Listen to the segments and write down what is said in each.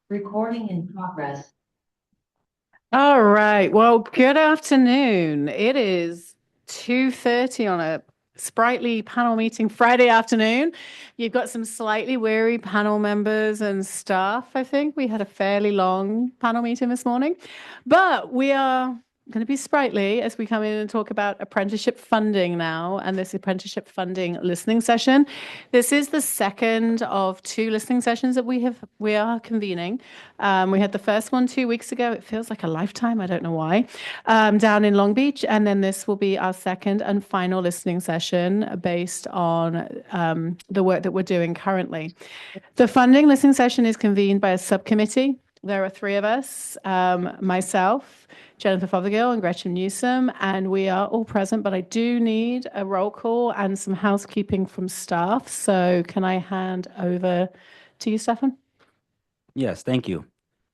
Recording in progress. All right. Well, good afternoon. It is 2:30 on a sprightly panel meeting Friday afternoon. You've got some slightly weary panel members and staff, I think. We had a fairly long panel meeting this morning, but we are going to be sprightly as we come in and talk about apprenticeship funding now and this apprenticeship funding listening session. This is the second of two listening sessions that we are convening. We had the first one 2 weeks ago. It feels like a lifetime. I don't know why. Down in Long Beach, and then this will be our second and final listening session based on the work that we're doing currently. The funding listening session is convened by a subcommittee. There are three of us, myself, Jennifer Fothergill, and Gretchen Newsom, and we are all present, but I do need a roll call and some housekeeping from staff. So can I hand over to you, Stefan? Yes, thank you.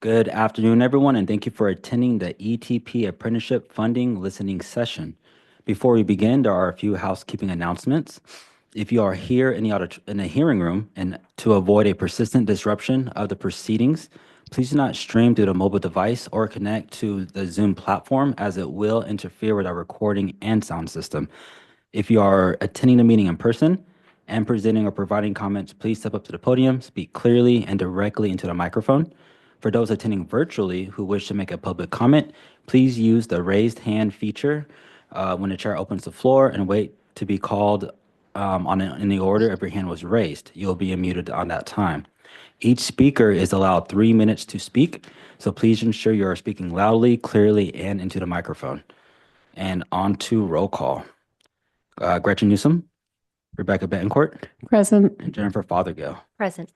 Good afternoon, everyone, and thank you for attending the ETP Apprenticeship Funding Listening Session. Before we begin, there are a few housekeeping announcements. If you are here in the hearing room and to avoid a persistent disruption of the proceedings, please do not stream through the mobile device or connect to the Zoom platform as it will interfere with our recording and sound system. If you are attending the meeting in person and presenting or providing comments, please step up to the podium, speak clearly and directly into the microphone. For those attending virtually who wish to make a public comment, please use the raised hand feature when the chair opens the floor and wait to be called in the order if your hand was raised. You'll be unmuted on that time. Each speaker is allowed 3 minutes to speak, so please ensure you are speaking loudly, clearly, and into the microphone. And on to roll call. Gretchen Newsom, Rebecca Betancourt, Present. and Jennifer Fothergill. Present.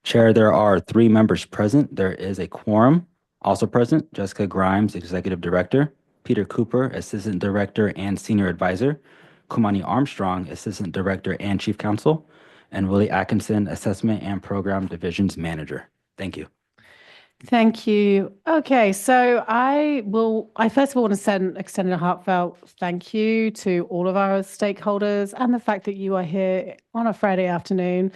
Chair, there are 3 members present. There is a quorum. Also present, Jessica Grimes, Executive Director, Peter Cooper, Assistant Director and Senior Advisor, Kumani Armstrong, Assistant Director and Chief Counsel, and Willie Atkinson, Assessment and Program Divisions Manager. Thank you. Thank you. Okay, so I first of all want to extend a heartfelt thank you to all of our stakeholders and the fact that you are here on a Friday afternoon,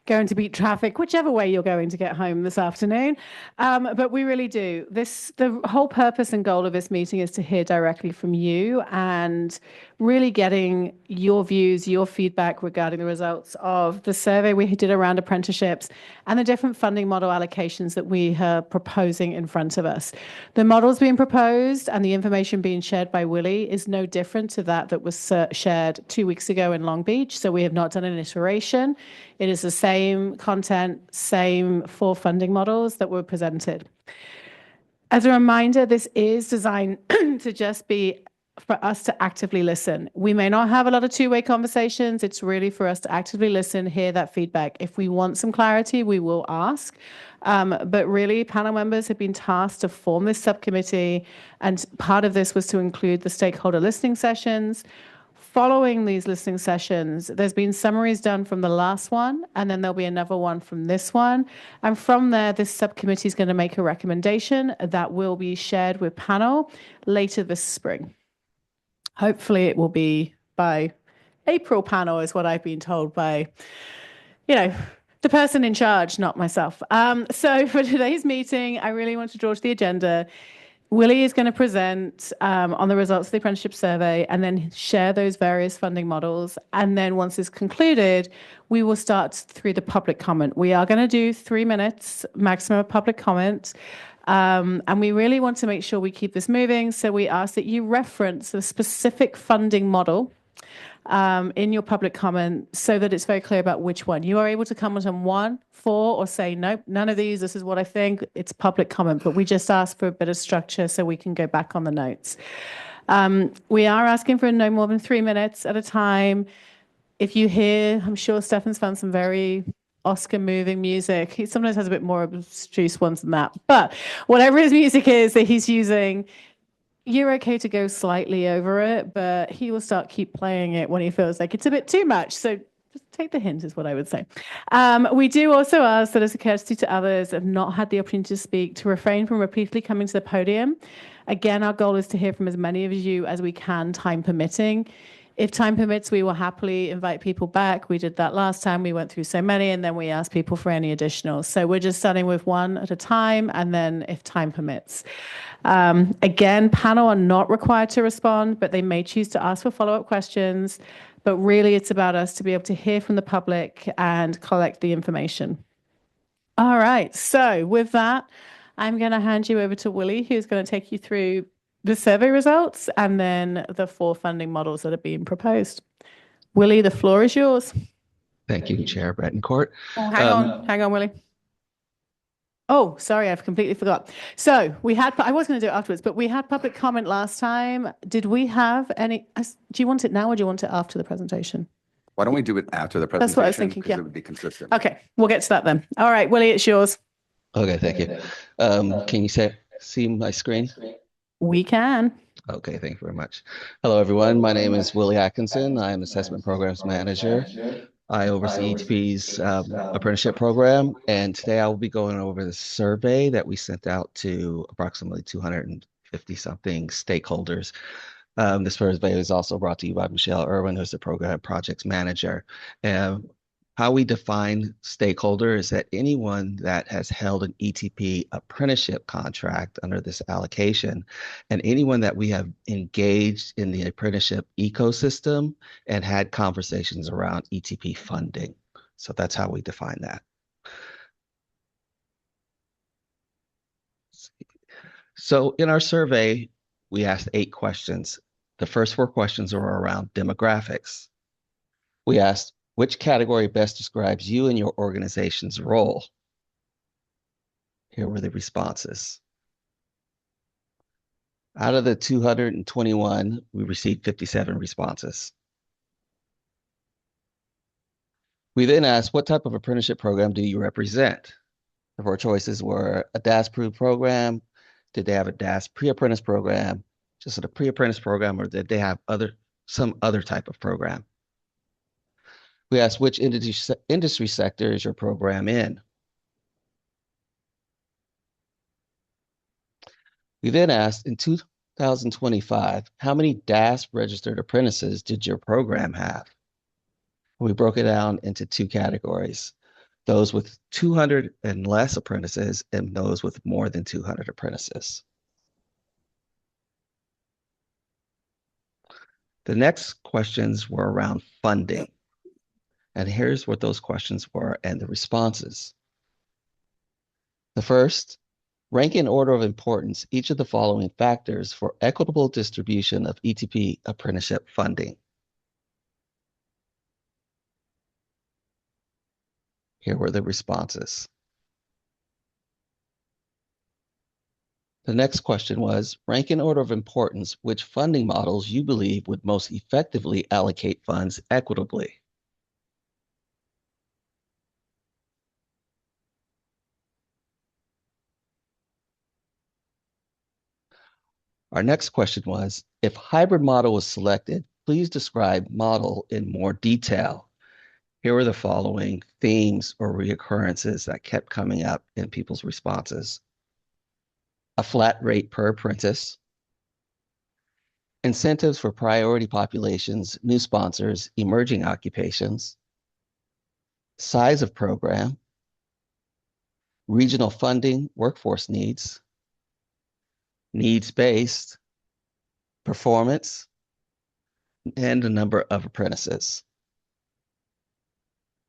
going to beat traffic, whichever way you're going to get home this afternoon. But we really do. The whole purpose and goal of this meeting is to hear directly from you and really getting your views, your feedback regarding the results of the survey we did around apprenticeships and the different funding model allocations that we are proposing in front of us. The models being proposed and the information being shared by Willie is no different to that was shared 2 weeks ago in Long Beach. So we have not done an iteration. It is the same content, same 4 funding models that were presented. As a reminder, this is designed to just be for us to actively listen. We may not have a lot of two-way conversations. It's really for us to actively listen, hear that feedback. If we want some clarity, we will ask. But really, panel members have been tasked to form this subcommittee, and part of this was to include the stakeholder listening sessions. Following these listening sessions, there's been summaries done from the last one, and then there'll be another one from this one. And from there, this subcommittee is going to make a recommendation that will be shared with panel later this spring. Hopefully it will be by April panel is what I've been told by, the person in charge, not myself. So for today's meeting, I really want to draw to the agenda. Willie is going to present on the results of the apprenticeship survey and then share those various funding models. And then once it's concluded, we will start through the public comment. We are going to do 3 minutes maximum of public comment. And we really want to make sure we keep this moving. So we ask that you reference a specific funding model in your public comment so that it's very clear about which one. You are able to comment on 1, 4, or say, nope, none of these. This is what I think. It's public comment, but we just ask for a bit of structure so we can go back on the notes. We are asking for no more than 3 minutes at a time. If you hear, I'm sure Stefan's found some very Oscar moving music. He sometimes has a bit more abstruse ones than that. But whatever his music is that he's using, you're okay to go slightly over it, but he will keep playing it when he feels like it's a bit too much. So just take the hint is what I would say. We do also ask that as a courtesy to others who have not had the opportunity to speak, to refrain from repeatedly coming to the podium. Again, our goal is to hear from as many of you as we can, time permitting. If time permits, we will happily invite people back. We did that last time. We went through so many, and then we asked people for any additional. So we're just starting with one at a time, and then if time permits. Again, panel are not required to respond, but they may choose to ask for follow-up questions. But really, it's about us to be able to hear from the public and collect the information. All right. So with that, I'm going to hand you over to Willie, who's going to take you through the survey results and then the 4 funding models that are being proposed. Willie, the floor is yours. Thank you, Chair Betancourt. Oh, hang on, Willie. Oh, sorry, I've completely forgot. So I was going to do it afterwards, but we had public comment last time. Did we have any, do you want it now or do you want it after the presentation? Why don't we do it after the presentation? That's what I was thinking, because yeah. it would be consistent. Okay, we'll get to that then. All right, Willie, it's yours. Okay, thank you. Can you see my screen? We can. Okay, thank you very much. Hello, everyone. My name is Willie Atkinson. I am Assessment Programs Manager. I oversee ETP's apprenticeship program, and today I will be going over the survey that we sent out to approximately 250-something stakeholders. This survey is also brought to you by Michelle Irwin, who's the program projects manager. How we define stakeholder is that anyone that has held an ETP apprenticeship contract under this allocation, and anyone that we have engaged in the apprenticeship ecosystem and had conversations around ETP funding. So that's how we define that. So in our survey, we asked 8 questions. The first 4 questions were around demographics. We asked, which category best describes you and your organization's role? Here were the responses. Out of the 221, we received 57 responses. We then asked, what type of apprenticeship program do you represent? The 4 choices were a DAS-approved program. Did they have a DAS pre-apprentice program, just a pre-apprentice program, or did they have some other type of program? We asked, which industry sector is your program in? We then asked, in 2025, how many DAS registered apprentices did your program have? We broke it down into 2 categories, those with 200 and less apprentices and those with more than 200 apprentices. The next questions were around funding. And here's what those questions were and the responses. The first, rank in order of importance each of the following factors for equitable distribution of ETP apprenticeship funding. Here were the responses. The next question was, rank in order of importance which funding models you believe would most effectively allocate funds equitably. Our next question was, if hybrid model was selected, please describe model in more detail. Here are the following themes or reoccurrences that kept coming up in people's responses. A flat rate per apprentice, incentives for priority populations, new sponsors, emerging occupations, size of program, regional funding, workforce needs-based, performance, and the number of apprentices,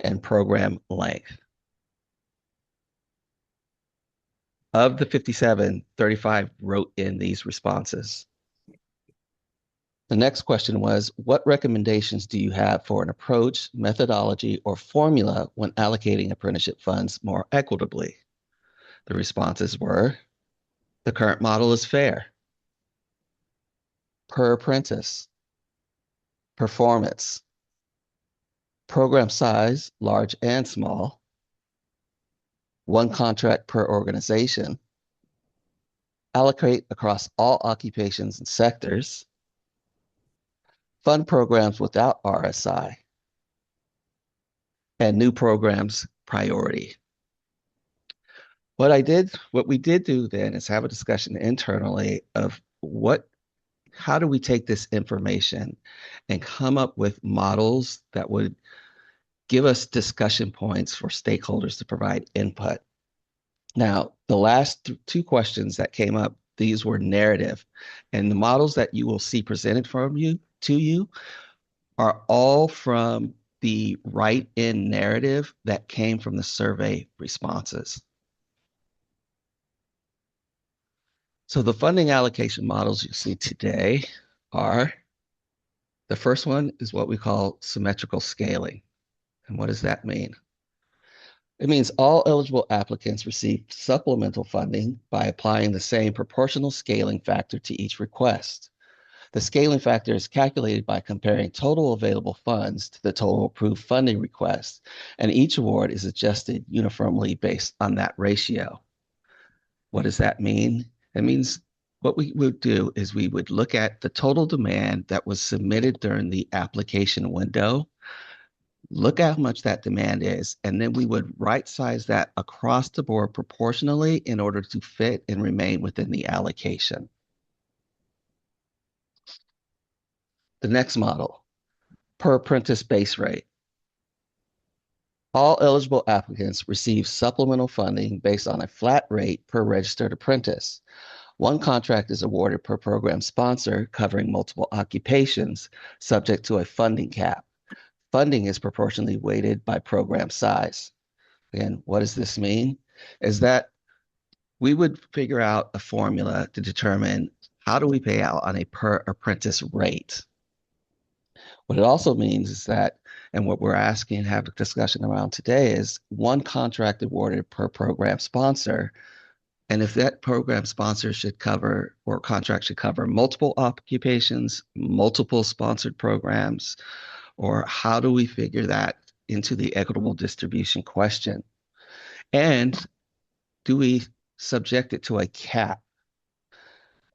and program length. Of the 57, 35 wrote in these responses. The next question was, what recommendations do you have for an approach, methodology, or formula when allocating apprenticeship funds more equitably? The responses were, the current model is fair. Per apprentice. Performance. Program size, large and small. 1 contract per organization. Allocate across all occupations and sectors. Fund programs without RSI. And new programs priority. What we did do then is have a discussion internally of what how do we take this information and come up with models that would give us discussion points for stakeholders to provide input? Now, the last two questions that came up, these were narrative, and the models that you will see presented from you to you are all from the write-in narrative that came from the survey responses. So the funding allocation models you see today are, the first one is what we call symmetrical scaling. And what does that mean? It means all eligible applicants receive supplemental funding by applying the same proportional scaling factor to each request. The scaling factor is calculated by comparing total available funds to the total approved funding request, and each award is adjusted uniformly based on that ratio. What does that mean? It means what we would do is we would look at the total demand that was submitted during the application window, look at how much that demand is, and then we would right size that across the board proportionally in order to fit and remain within the allocation. The next model, per apprentice base rate. All eligible applicants receive supplemental funding based on a flat rate per registered apprentice. One contract is awarded per program sponsor covering multiple occupations, subject to a funding cap. Funding is proportionally weighted by program size. And what does this mean? Is that we would figure out a formula to determine how do we pay out on a per apprentice rate. What it also means is that, and what we're asking and have a discussion around today is one contract awarded per program sponsor. And if that program sponsor should cover, or contract should cover multiple occupations, multiple sponsored programs, or how do we figure that into the equitable distribution question? And do we subject it to a cap?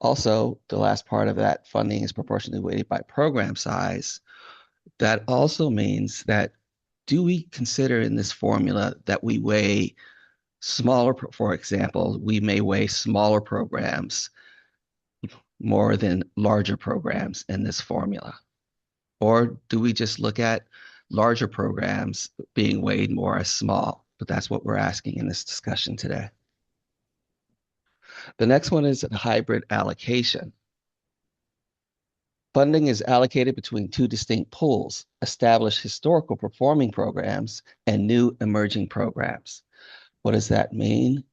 Also, the last part of that funding is proportionally weighted by program size. That also means that do we consider in this formula that we weigh smaller, for example, we may weigh smaller programs more than larger programs in this formula? Or do we just look at larger programs being weighed more as small? But that's what we're asking in this discussion today. The next one is a hybrid allocation. Funding is allocated between two distinct pools, established historical performing programs and new emerging programs. What does that mean?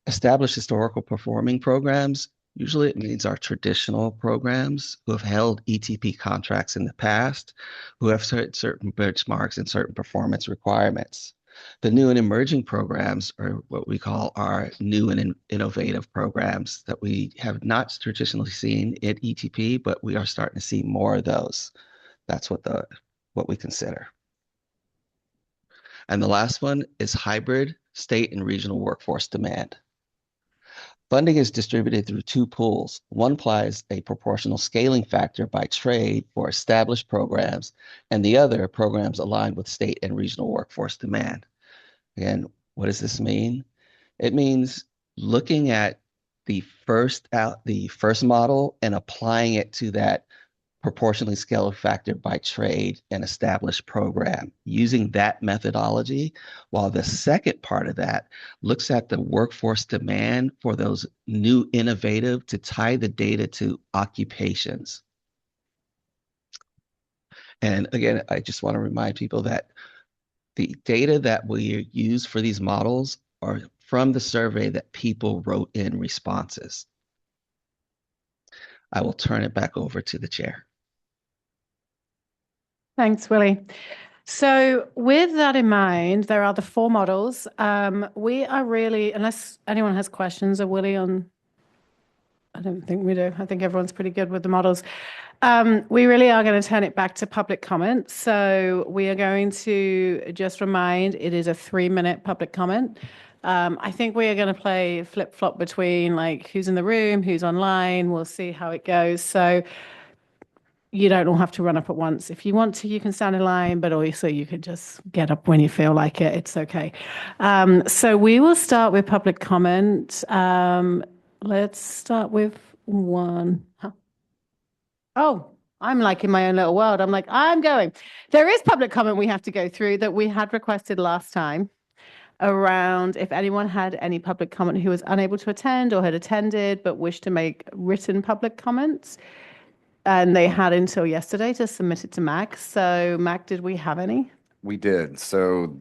Established historical performing programs, usually it means our traditional programs who have held ETP contracts in the past, who have certain benchmarks and certain performance requirements. The new and emerging programs are what we call our new and innovative programs that we have not traditionally seen at ETP, but we are starting to see more of those. That's what we consider. And the last one is hybrid state and regional workforce demand. Funding is distributed through two pools. One applies a proportional scaling factor by trade for established programs, and the other programs aligned with state and regional workforce demand. Again, what does this mean? It means looking at the first model and applying it to that proportionally scaled factor by trade and established program, using that methodology, while the second part of that looks at the workforce demand for those new innovative to tie the data to occupations. And again, I just want to remind people that the data that we use for these models are from the survey that people wrote in responses. I will turn it back over to the chair. Thanks, Willie. So with that in mind, there are the four models. We are really, unless anyone has questions, or Willie on, I don't think we do. I think everyone's pretty good with the models. We really are going to turn it back to public comment. So we are going to just remind it is a 3-minute public comment. I think we are going to play flip-flop between like who's in the room, who's online. We'll see how it goes. So you don't all have to run up at once. If you want to, you can stand in line, but also you could just get up when you feel like it. It's okay. So we will start with public comment. Let's start with one. Oh, I'm like in my own little world. I'm like, I'm going. There is public comment we have to go through that we had requested last time around if anyone had any public comment who was unable to attend or had attended but wished to make written public comments. And they had until yesterday to submit it to Mac. So, Mac, did we have any? We did. So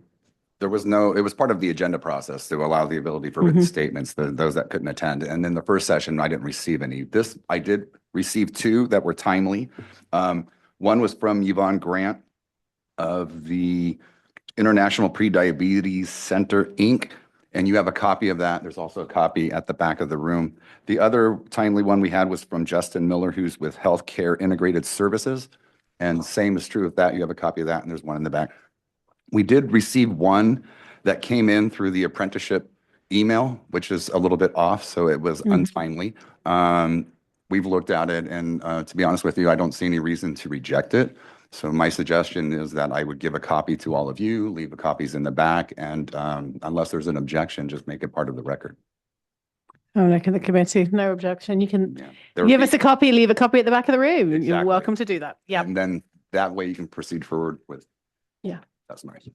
there was no, it was part of the agenda process to allow the ability for written statements, those that couldn't attend. And then the first session, I didn't receive any. I did receive two that were timely. One was from Yvonne Grant of the International Prediabetes Center, Inc. And you have a copy of that. There's also a copy at the back of the room. The other timely one we had was from Justin Miller, who's with Healthcare Integrated Services. And same is true of that. You have a copy of that, and there's one in the back. We did receive one that came in through the apprenticeship email, which is a little bit off, so it was untimely. We've looked at it, and to be honest with you, I don't see any reason to reject it. So my suggestion is that I would give a copy to all of you, leave the copies in the back, and unless there's an objection, just make it part of the record. Oh, look at the committee. No objection. You can There give would us a copy, leave a copy at the back of the room. You're Exactly. welcome to do that. Yeah. And then that way you can proceed forward with. Yeah. That's nice.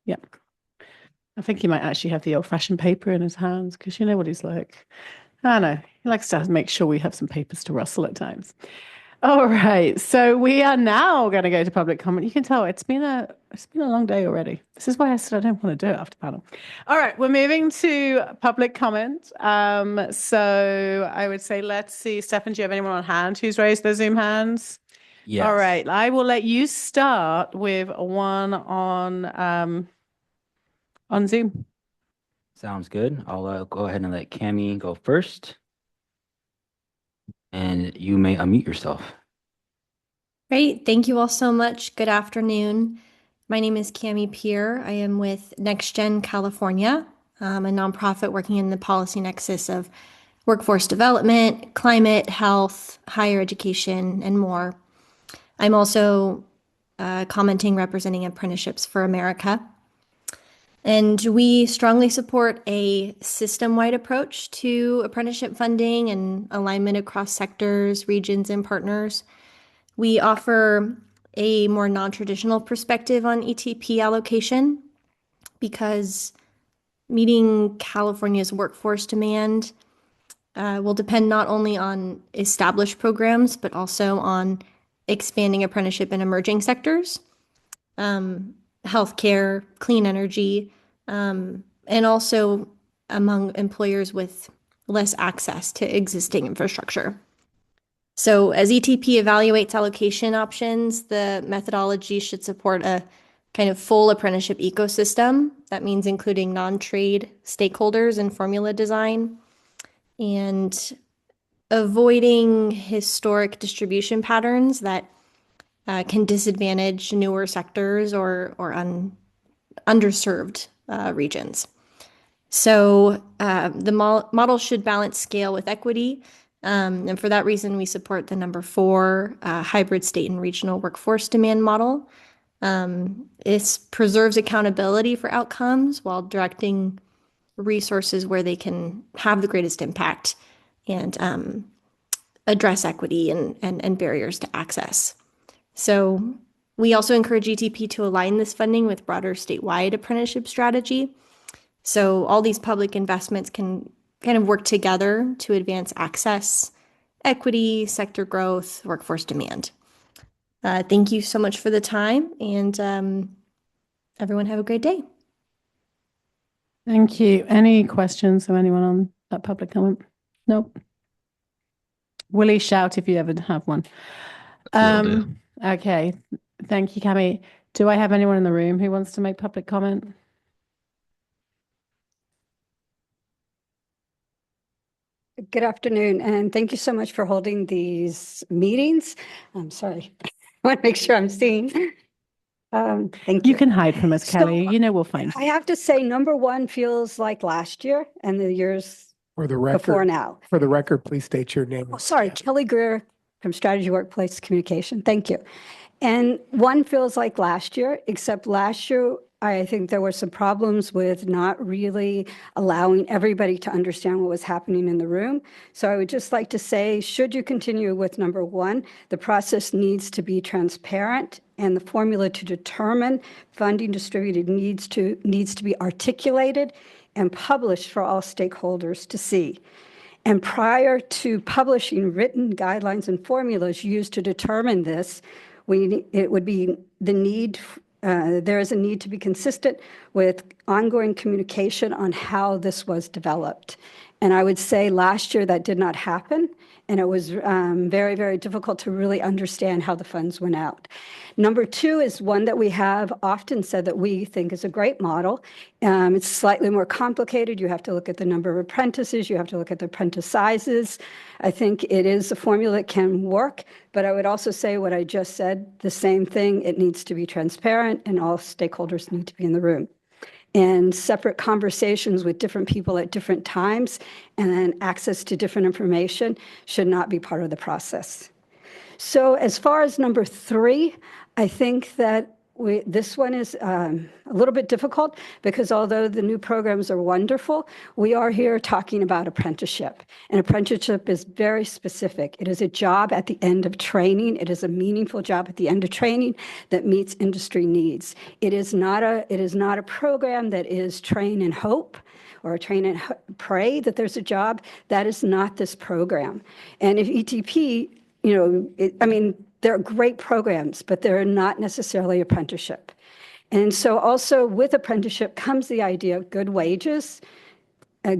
Yeah. I think he might actually have the old-fashioned paper in his hands because you know what he's like. I know. He likes to make sure we have some papers to rustle at times. All right. So we are now going to go to public comment. You can tell it's been a long day already. This is why I said I don't want to do it after panel. All right. We're moving to public comment. So I would say, let's see. Stefan, do you have anyone on hand who's raised their Zoom hands? Yes. All right. I will let you start with one on Zoom. Sounds good. I'll go ahead and let Cami go first. And you may unmute yourself. Great. Thank you all so much. Good afternoon. My name is Cami Peer. I am with NextGen California, a nonprofit working in the policy nexus of workforce development, climate, health, higher education, and more. I'm also commenting representing Apprenticeships for America. And we strongly support a system-wide approach to apprenticeship funding and alignment across sectors, regions, and partners. We offer a more non-traditional perspective on ETP allocation because meeting California's workforce demand will depend not only on established programs, but also on expanding apprenticeship in emerging sectors. Healthcare, clean energy, and also among employers with less access to existing infrastructure. So as ETP evaluates allocation options, the methodology should support a kind of full apprenticeship ecosystem. That means including non-trade stakeholders in formula design and avoiding historic distribution patterns that can disadvantage newer sectors or underserved regions. So the model should balance scale with equity. And for that reason, we support the number 4 hybrid state and regional workforce demand model. It preserves accountability for outcomes while directing resources where they can have the greatest impact and address equity and barriers to access. So we also encourage ETP to align this funding with broader statewide apprenticeship strategy. So all these public investments can kind of work together to advance access, equity, sector growth, workforce demand. Thank you so much for the time, and everyone have a great day. Thank you. Any questions from anyone on that public comment? Nope. Willie, shout if you ever have one. Will do. Okay. Thank you, Cami. Do I have anyone in the room who wants to make public comment? Good afternoon, and thank you so much for holding these meetings. I'm sorry. I want to make sure I'm seen. Thank you. You can hide from us, So, Kelly. You know we'll find I you. have to say, number 1 feels like last year and the years For the before record, now. for the record, please state your name. Oh, sorry, Kelly Greer from Strategy Workplace Communication. Thank you. And 1 feels like last year, except last year I think there were some problems with not really allowing everybody to understand what was happening in the room. So I would just like to say, should you continue with number one, the process needs to be transparent and the formula to determine funding distributed needs to be articulated and published for all stakeholders to see. And prior to publishing written guidelines and formulas used to determine this, it would be the need, there is a need to be consistent with ongoing communication on how this was developed. And I would say last year that did not happen, and it was very, very difficult to really understand how the funds went out. Number two is one that we have often said that we think is a great model. It's slightly more complicated. You have to look at the number of apprentices. You have to look at the apprentice sizes. I think it is a formula that can work, but I would also say what I just said, the same thing. It needs to be transparent and all stakeholders need to be in the room. And separate conversations with different people at different times and access to different information should not be part of the process. So as far as number three, I think that this one is a little bit difficult because although the new programs are wonderful, we are here talking about apprenticeship. And apprenticeship is very specific. It is a job at the end of training. It is a meaningful job at the end of training that meets industry needs. It is not a program that is train and hope or train and pray that there's a job. That is not this program. And if ETP, they're great programs, but they're not necessarily apprenticeship. And so also with apprenticeship comes the idea of good wages,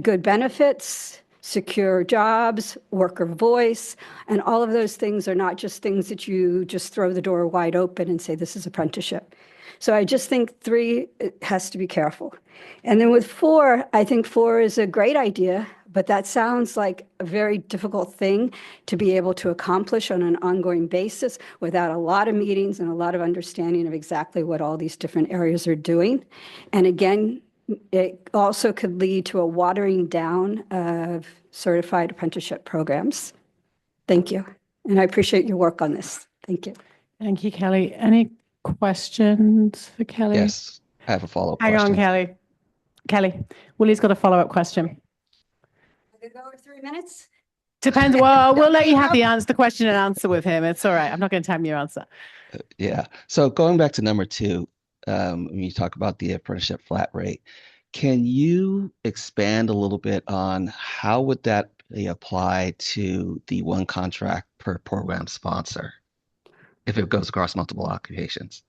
good benefits, secure jobs, worker voice, and all of those things are not just things that you just throw the door wide open and say, this is apprenticeship. So I just think three has to be careful. And then with four, I think four is a great idea, but that sounds like a very difficult thing to be able to accomplish on an ongoing basis without a lot of meetings and a lot of understanding of exactly what all these different areas are doing. And again, it also could lead to a watering down of certified apprenticeship programs. Thank you. And I appreciate your work on this. Thank you. Thank you, Kelly. Any questions for Kelly? Yes, I have a follow-up Hang question. on, Kelly. Kelly, Willie's got a follow-up question. Go over 3 minutes. Depends. Well, we'll let you have the question and answer with him. It's all right. I'm not going to time your answer. Yeah. So going back to number two, when you talk about the apprenticeship flat rate, can you expand a little bit on how would that be applied to the one contract per program sponsor if it goes across multiple occupations?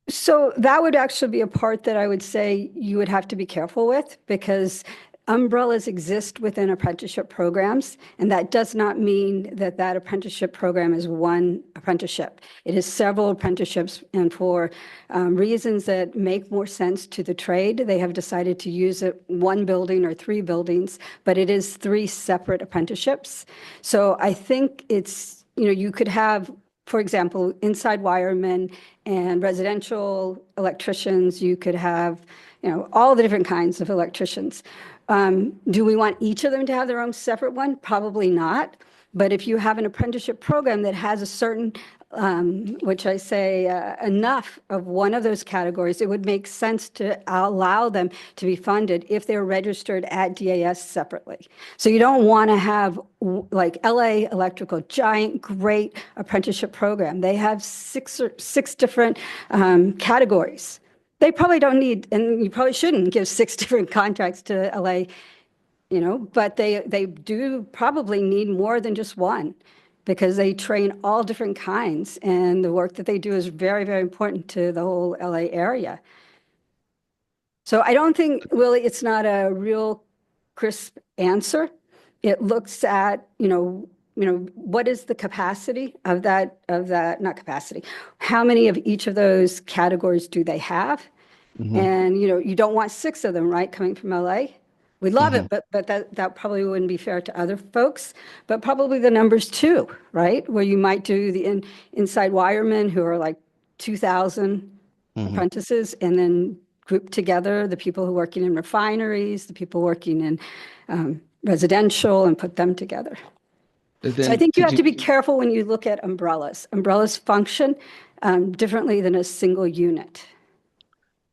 So that would actually be a part that I would say you would have to be careful with because umbrellas exist within apprenticeship programs, and that does not mean that that apprenticeship program is one apprenticeship. It is several apprenticeships, and for reasons that make more sense to the trade, they have decided to use it one building or 3 buildings, but it is 3 separate apprenticeships. So I think it's, you could have, for example, inside wiremen and residential electricians, you could have, all the different kinds of electricians. Do we want each of them to have their own separate one? Probably not. But if you have an apprenticeship program that has a certain, which I say enough of one of those categories, it would make sense to allow them to be funded if they're registered at DAS separately. So you don't want to have like LA Electrical, giant, great apprenticeship program. They have 6 different categories. They probably don't need, and you probably shouldn't give 6 different contracts to LA, but they do probably need more than just one because they train all different kinds. And the work that they do is very, very important to the whole LA area. So I don't think, Willie, it's not a real crisp answer. It looks at, what is the capacity of that, not capacity, how many of each of those categories do they have? Mm-hmm. And, you don't want 6 of them, right, coming from LA. We love it, but that probably wouldn't be fair to other folks, but probably the numbers too, right? Where you might do the inside wiremen who are like 2,000 apprentices and then group together the people who are working in refineries, the people working in residential and put them together. So I think you have to be careful when you look at umbrellas. Umbrellas function differently than a single unit.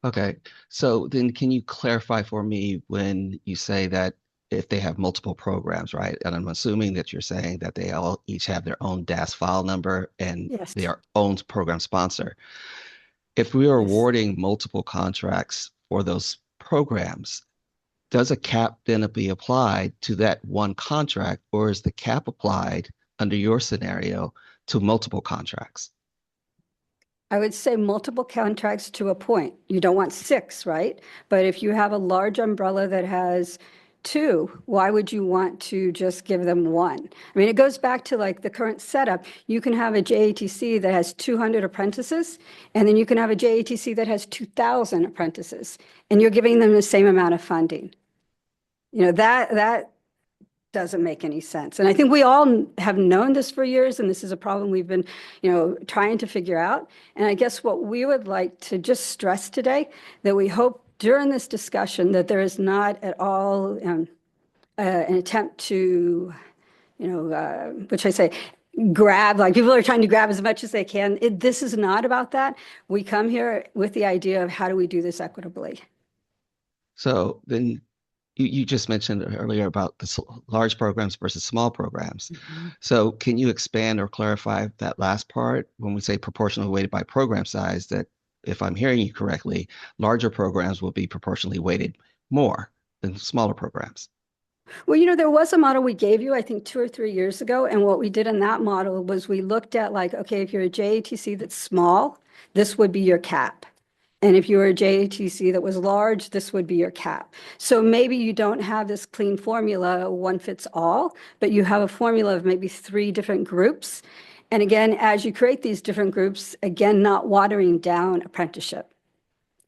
Okay. So then can you clarify for me when you say that if they have multiple programs, right? And I'm assuming that you're saying that they all each have their own DAS file number and Yes. their own program sponsor. If we are Yes. awarding multiple contracts for those programs, does a cap then be applied to that one contract, or is the cap applied under your scenario to multiple contracts? I would say multiple contracts to a point. You don't want six, right? But if you have a large umbrella that has two, why would you want to just give them one? I mean, it goes back to like the current setup. You can have a JATC that has 200 apprentices, and then you can have a JATC that has 2,000 apprentices, and you're giving them the same amount of funding. That doesn't make any sense. And I think we all have known this for years, and this is a problem we've been, trying to figure out. And I guess what we would like to just stress today, that we hope during this discussion that there is not at all an attempt to, which I say, grab, like people are trying to grab as much as they can. This is not about that. We come here with the idea of how do we do this equitably. So then you just mentioned earlier about the large programs versus small programs. So can you expand or clarify that last part when we say proportionally weighted by program size, that if I'm hearing you correctly, larger programs will be proportionally weighted more than smaller programs? Well, there was a model we gave you, I think 2 or 3 years ago. And what we did in that model was we looked at like, okay, if you're a JATC that's small, this would be your cap. And if you were a JATC that was large, this would be your cap. So maybe you don't have this clean formula, one fits all, but you have a formula of maybe 3 different groups. And again, as you create these different groups, again, not watering down apprenticeship.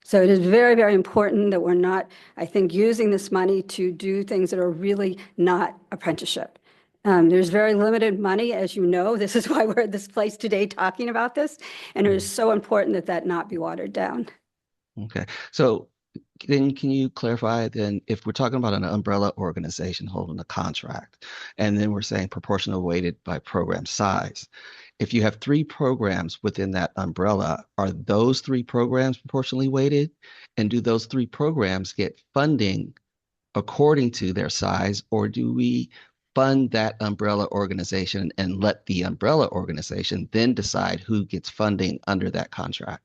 So it is very, very important that we're not, I think, using this money to do things that are really not apprenticeship. There's very limited money, as you know. This is why we're at this place today talking about this. And it is so important that that not be watered down. Okay. So then can you clarify then if we're talking about an umbrella organization holding a contract, and then we're saying proportional weighted by program size, if you have 3 programs within that umbrella, are those 3 programs proportionally weighted? And do those 3 programs get funding according to their size, or do we fund that umbrella organization and let the umbrella organization then decide who gets funding under that contract?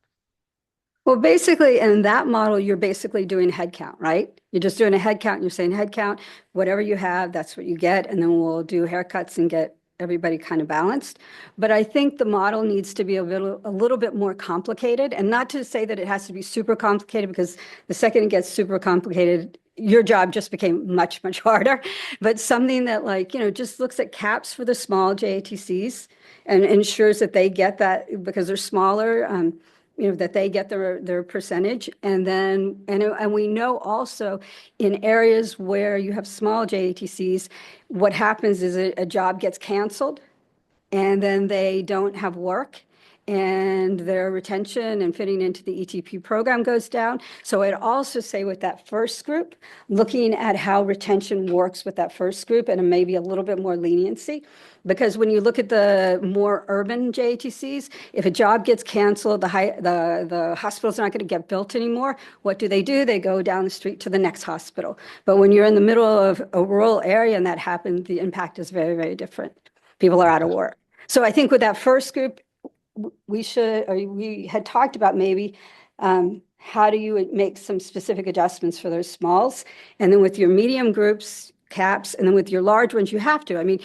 Well, basically, in that model, you're basically doing head count, right? You're just doing a head count and you're saying head count, whatever you have, that's what you get. And then we'll do haircuts and get everybody kind of balanced. But I think the model needs to be a little bit more complicated, and not to say that it has to be super complicated, because the second it gets super complicated, your job just became much, much harder. But something that just looks at caps for the small JATCs and ensures that they get that because they're smaller, that they get their percentage. And then, and we know also in areas where you have small JATCs, what happens is a job gets canceled and then they don't have work, and their retention and fitting into the ETP program goes down. So I'd also say with that first group, looking at how retention works with that first group and maybe a little bit more leniency. Because when you look at the more urban JATCs, if a job gets canceled, the hospital's not going to get built anymore. What do? They go down the street to the next hospital. But when you're in the middle of a rural area and that happens, the impact is very, very different. People are out of work. So I think with that first group, we had talked about maybe how do you make some specific adjustments for those smalls, and then with your medium groups, caps, and then with your large ones, you have to. I mean,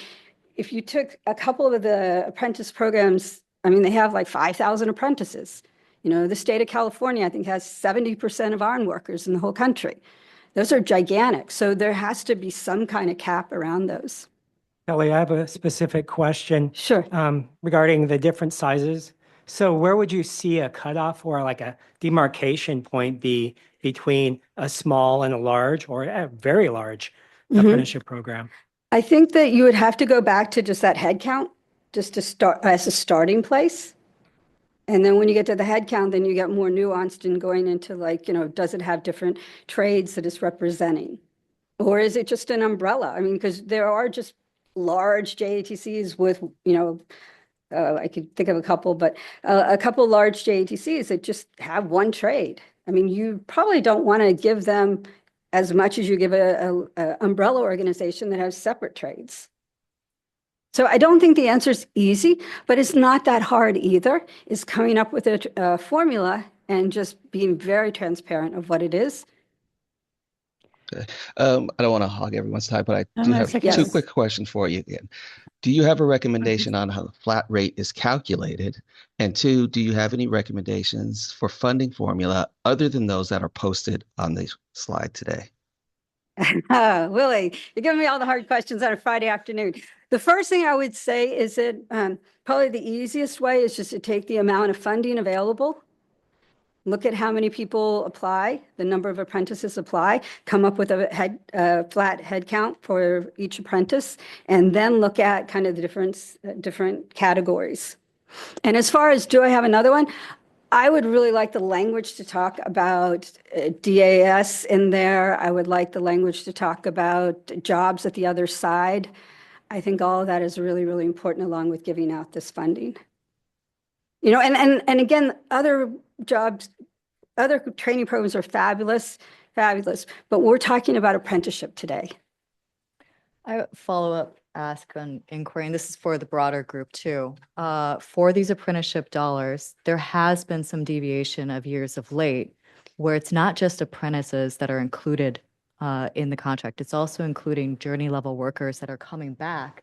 if you took a couple of the apprentice programs, I mean, they have like 5,000 apprentices. The state of California, I think, has 70% of iron workers in the whole country. Those are gigantic. So there has to be some kind of cap around those. Kelly, I have a specific question. Sure. Regarding the different sizes. So where would you see a cutoff or like a demarcation point be between a small and a large or a very large apprenticeship program? I think that you would have to go back to just that head count, just to start as a starting place. And then when you get to the head count, then you get more nuanced in going into does it have different trades that it's representing? Or is it just an umbrella? I mean, because there are just large JATCs with, I could think of a couple, but a couple large JATCs that just have one trade. I mean, you probably don't want to give them as much as you give a umbrella organization that has separate trades. So I don't think the answer is easy, but it's not that hard either. It's coming up with a formula and just being very transparent of what it is. I don't want to hog everyone's time, but I No, do no, have it's okay. two Yes. quick questions for you again. Do you have a recommendation on how the flat rate is calculated? And two, do you have any recommendations for funding formula other than those that are posted on the slide today? Willie, you're giving me all the hard questions on a Friday afternoon. The first thing I would say is that probably the easiest way is just to take the amount of funding available, look at how many people apply, the number of apprentices apply, come up with a flat head count for each apprentice, and then look at kind of the different categories. And as far as do I have another one? I would really like the language to talk about DAS in there. I would like the language to talk about jobs at the other side. I think all of that is really, really important along with giving out this funding. You know, and again, other jobs, other training programs are fabulous, but we're talking about apprenticeship today. I follow up ask on inquiry, and this is for the broader group too. For these apprenticeship dollars, there has been some deviation of years of late where it's not just apprentices that are included in the contract. It's also including journey level workers that are coming back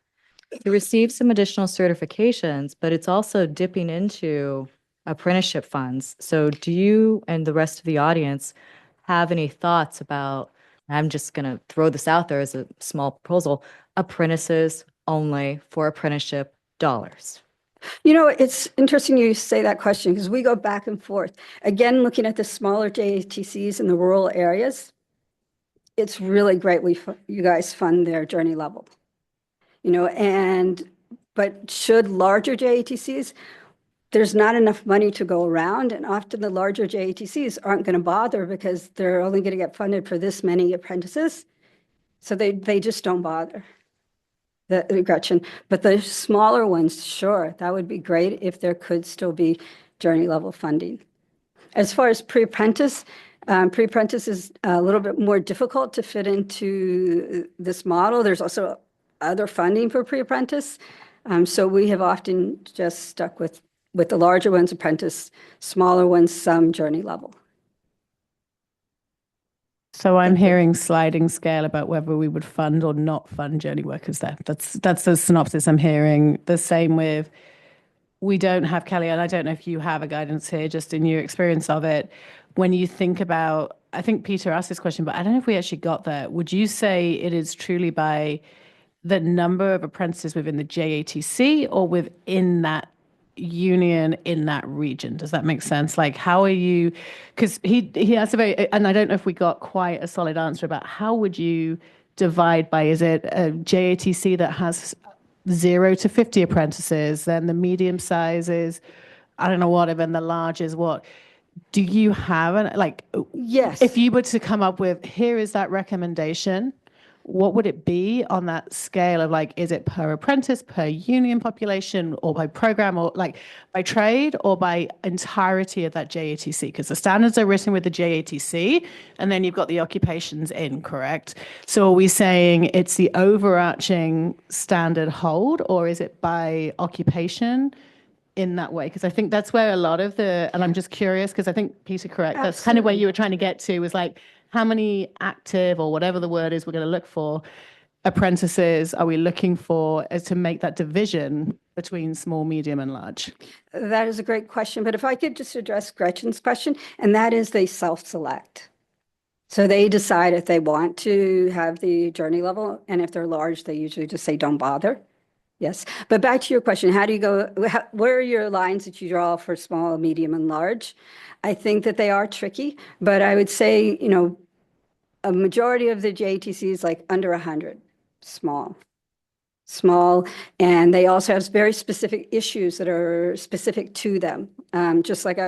to receive some additional certifications, but it's also dipping into apprenticeship funds. So do you and the rest of the audience have any thoughts about, I'm just going to throw this out there as a small proposal, apprentices only for apprenticeship dollars? You know, it's interesting you say that question because we go back and forth. Again, looking at the smaller JATCs in the rural areas, it's really great you guys fund their journey level. You know, but should larger JATCs, there's not enough money to go around, and often the larger JATCs aren't going to bother because they're only going to get funded for this many apprentices. So they just don't bother. Gretchen, but the smaller ones, sure, that would be great if there could still be journey level funding. As far as pre-apprentice is a little bit more difficult to fit into this model. There's also other funding for pre-apprentice. So we have often just stuck with the larger ones, apprentice, smaller ones, some journey level. So I'm hearing sliding scale about whether we would fund or not fund journey workers there. That's the synopsis I'm hearing. The same with, we don't have, Kelly, and I don't know if you have a guidance here, just in your experience of it. When you think about, I think Peter asked this question, but I don't know if we actually got there. Would you say it is truly by the number of apprentices within the JATC or within that union in that region? Does that make sense? Like, how are you, because he asked a very, and I don't know if we got quite a solid answer about how would you divide by, is it a JATC that has 0 to 50 apprentices, then the medium size is, I don't know what, and then the large is what? Do you have Yes. if you were to come up with, here is that recommendation, what would it be on that scale of like, is it per apprentice, per union population, or by program, or like by trade, or by entirety of that JATC? Because the standards are written with the JATC, and then you've got the occupations in, correct? So are we saying it's the overarching standard hold, or is it by occupation in that way? Because I think that's where a lot of and I'm just curious, because I think Peter, correct, that's kind of where you were trying to get to, was like, how many active, or whatever the word is we're going to look for, apprentices are we looking for as to make that division between small, medium, and large? That is a great question. But if I could just address Gretchen's question, and that is they self-select. So they decide if they want to have the journey level, and if they're large, they usually just say, don't bother. Yes. But back to your question, how do you go, where are your lines that you draw for small, medium, and large? I think that they are tricky, but I would say, you know, a majority of the JTC is like under 100, small, and they also have very specific issues that are specific to them. Just like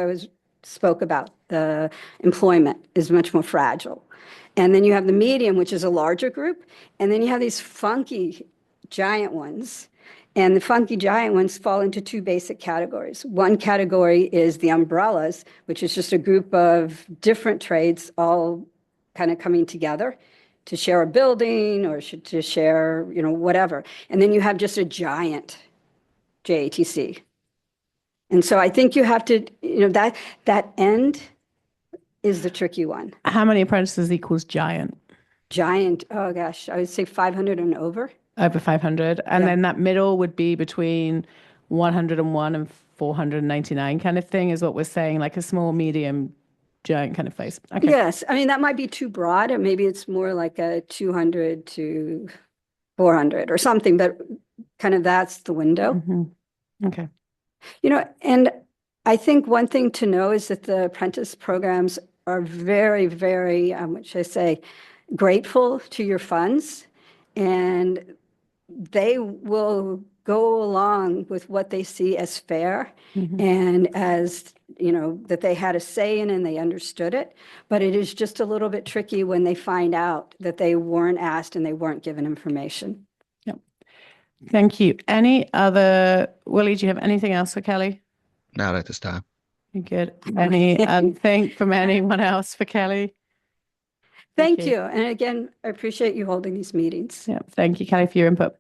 spoke about, the employment is much more fragile. And then you have the medium, which is a larger group, and then you have these funky giant ones. And the funky giant ones fall into two basic categories. One category is the umbrellas, which is just a group of different trades all kind of coming together to share a building or to share, whatever. And then you have just a giant JATC. And so I think you have to, that end is the tricky one. How many apprentices equals giant? Giant, oh gosh, I would say 500 and over. Over 500. And Yeah. then that middle would be between 101 and 499 kind of thing, is what we're saying, like a small, medium, giant kind of phase. Okay. Yes, I mean, that might be too broad, or maybe it's more like a 200 to 400 or something, but kind of that's the window. Mhm. Okay. And I think one thing to know is that the apprentice programs are very, very, what should I say, grateful to your funds, and they will go along with what they see as fair Mhm. and as, that they had a say in and they understood it. But it is just a little bit tricky when they find out that they weren't asked and they weren't given information. Yep. Thank you. Willie, do you have anything else for Kelly? Not at this time. You good? Anything from anyone else for Kelly? Thank you. And again, I appreciate you holding these meetings. Yeah. Thank you, Kelly, for your input.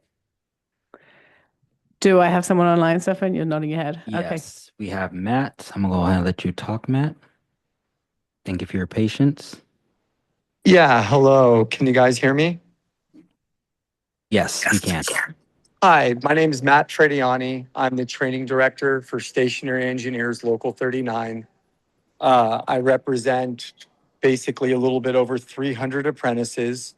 Do I have someone online, Stefan? You're nodding your head. Okay. Yes, we have Matt. I'm gonna go ahead and let you talk, Matt. Thank you for your patience. Yeah, hello. Can you guys hear me? Yes, we can. Hi, my name is Matt Frediani. I'm the training director for Stationary Engineers Local 39. I represent basically a little bit over 300 apprentices.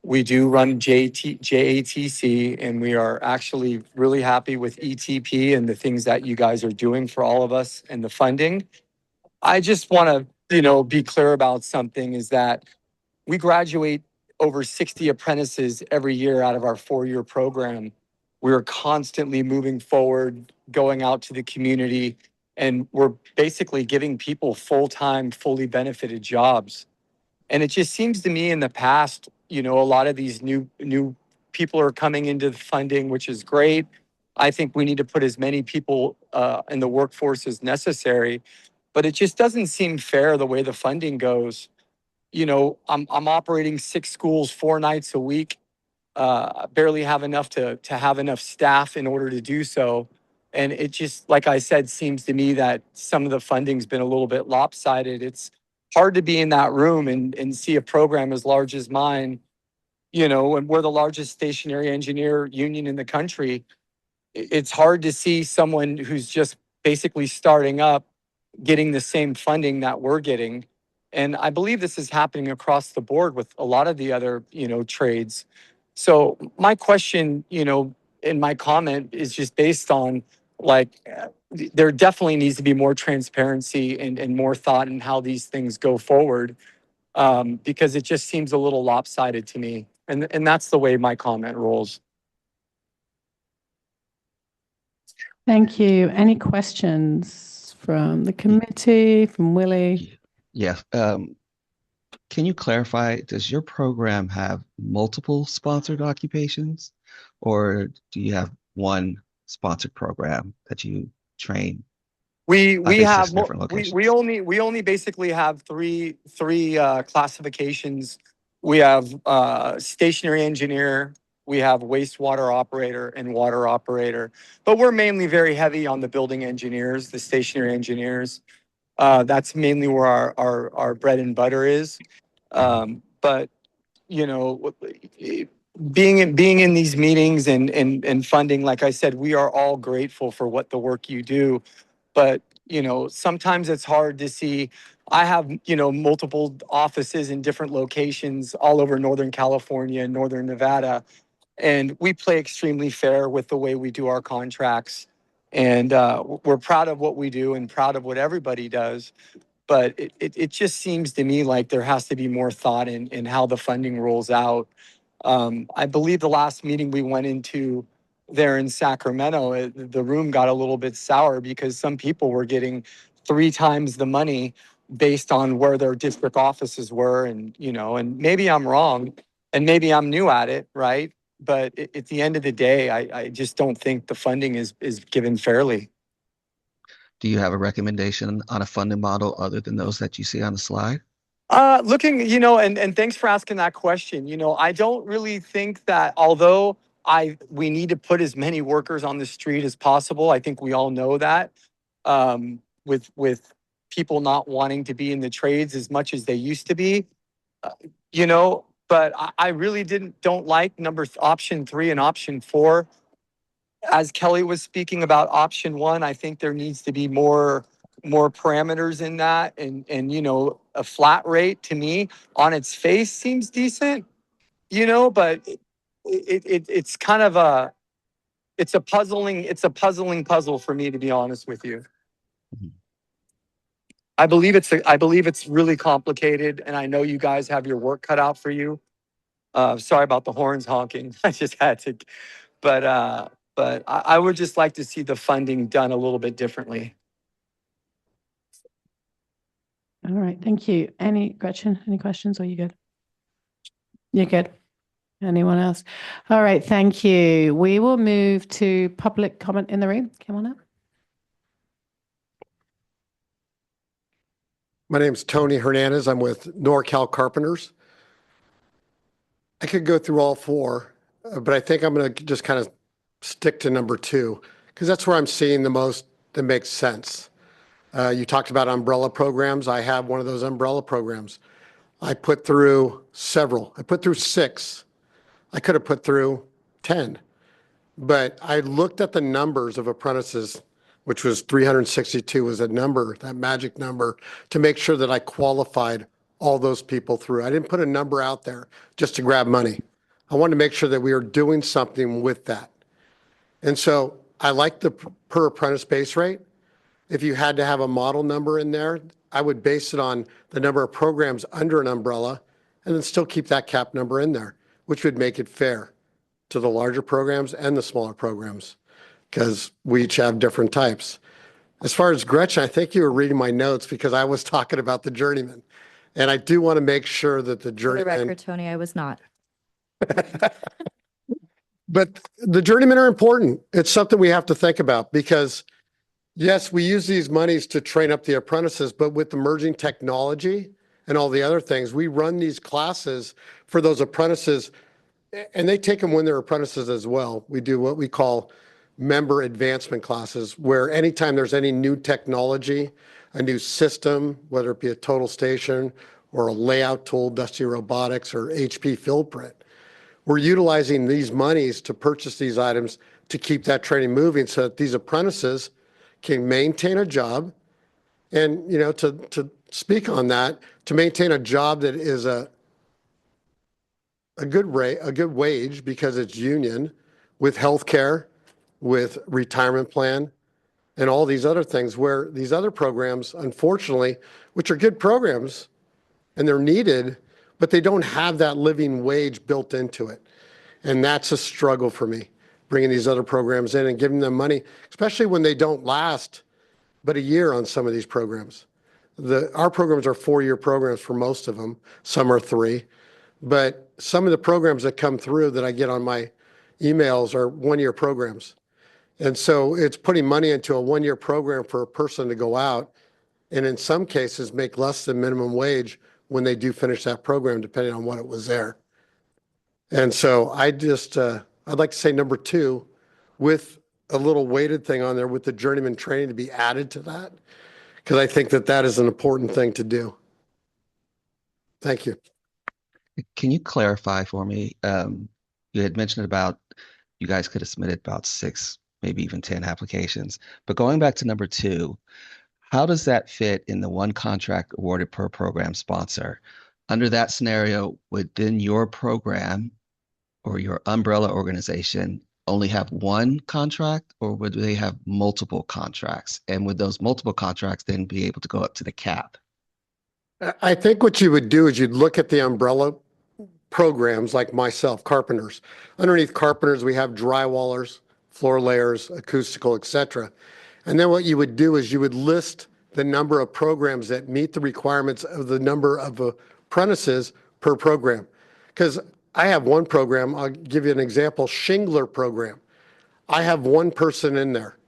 We do run JATC, and we are actually really happy with ETP and the things that you guys are doing for all of us and the funding. I just want to, be clear about something is that we graduate over 60 apprentices every year out of our 4-year program. We're constantly moving forward, going out to the community, and we're basically giving people full-time, fully benefited jobs. And it just seems to me in the past, a lot of these new people are coming into the funding, which is great. I think we need to put as many people in the workforce as necessary, but it just doesn't seem fair the way the funding goes. I'm operating 6 schools 4 nights a week. Barely have enough to have enough staff in order to do so. And it just, like I said, seems to me that some of the funding's been a little bit lopsided. It's hard to be in that room and see a program as large as mine, and we're the largest stationary engineer union in the country. It's hard to see someone who's just basically starting up getting the same funding that we're getting. And I believe this is happening across the board with a lot of the other, trades. So my question, in my comment is just based on there definitely needs to be more transparency and more thought in how these things go forward, because it just seems a little lopsided to me. And that's the way my comment rolls. Thank you. Any questions from the committee, from Willie? Yes. Can you clarify, does your program have multiple sponsored occupations, or do you have one sponsored program that you train? We I think have 6 different locations. we only basically have three classifications. We have stationary engineer, we have wastewater operator, and water operator. But we're mainly very heavy on the building engineers, the stationary engineers. That's mainly where our bread and butter is. But being in these meetings and funding, like I said, we are all grateful for what the work you do. But sometimes it's hard to see. I have multiple offices in different locations all over Northern California and Northern Nevada, and we play extremely fair with the way we do our contracts. And we're proud of what we do and proud of what everybody does. But it just seems to me like there has to be more thought in how the funding rolls out. I believe the last meeting we went into there in Sacramento, the room got a little bit sour because some people were getting 3 times the money based on where their district offices were. And maybe I'm wrong and maybe I'm new at it, right? at the end of the day, I just don't think the funding is given fairly. Do you have a recommendation on a funding model other than those that you see on the slide? Looking, and thanks for asking that question. I don't really think that although we need to put as many workers on the street as possible. I think we all know that, with people not wanting to be in the trades as much as they used to be, but I really don't like option 3 and option 4. As Kelly was speaking about option 1, I think there needs to be more parameters in that, and a flat rate to me on its face seems decent, but it's kind of it's a puzzling puzzle for me, to be honest with you. Mhm. I believe it's really complicated, and I know you guys have your work cut out for you. Sorry about the horns honking. I just had to, but I would just like to see the funding done a little bit differently. All right, thank you. Gretchen, any questions? Or are you good? You're good. Anyone else? All right, thank you. We will move to public comment in the room. Come on up. My name's Tony Hernandez. I'm with NorCal Carpenters. I could go through all 4, but I think I'm going to just kind of stick to number 2 because that's where I'm seeing the most that makes sense. You talked about umbrella programs. I have one of those umbrella programs. I put through several. I put through 6. I could have put through 10, but I looked at the numbers of apprentices, which was 362 was a number, that magic number, to make sure that I qualified all those people through. I didn't put a number out there just to grab money. I wanted to make sure that we were doing something with that. And so I like the per apprentice base rate. If you had to have a model number in there, I would base it on the number of programs under an umbrella and then still keep that cap number in there, which would make it fair to the larger programs and the smaller programs because we each have different types. As far as Gretchen, I think you were reading my notes because I was talking about the journeyman. And I do want to make sure that the For the journeyman, record, Tony, I was not. but the journeymen are important. It's something we have to think about because yes, we use these monies to train up the apprentices, but with emerging technology and all the other things, we run these classes for those apprentices and they take them when they're apprentices as well. We do what we call member advancement classes, where anytime there's any new technology, a new system, whether it be a total station or a layout tool, Dusty Robotics or HP Field Print, we're utilizing these monies to purchase these items to keep that training moving so that these apprentices can maintain a job. And, to speak on that, to maintain a job that is a good rate, a good wage because it's union, with healthcare, with retirement plan, and all these other things, where these other programs, unfortunately, which are good programs and they're needed, but they don't have that living wage built into it. And that's a struggle for me, bringing these other programs in and giving them money, especially when they don't last but a year on some of these programs. Our programs are 4-year programs for most of them. Some are 3. But some of the programs that come through that I get on my emails are 1-year programs. And so it's putting money into a 1-year program for a person to go out and in some cases make less than minimum wage when they do finish that program, depending on what it was there. And so I'd like to say number 2 with a little weighted thing on there with the journeyman training to be added to that, because I think that is an important thing to do. Thank you. Can you clarify for me? You had mentioned about you guys could have submitted about 6, maybe even 10 applications. But going back to number 2, how does that fit in the 1 contract awarded per program sponsor? Under that scenario, would then your program or your umbrella organization only have 1 contract, or would they have multiple contracts? And would those multiple contracts then be able to go up to the cap? I think what you would do is you'd look at the umbrella programs like myself, carpenters. Underneath carpenters, we have drywallers, floor layers, acoustical, etc. And then what you would do is you would list the number of programs that meet the requirements of the number of apprentices per program. Because I have one program, I'll give you an example, Shingler program. I have one person in there.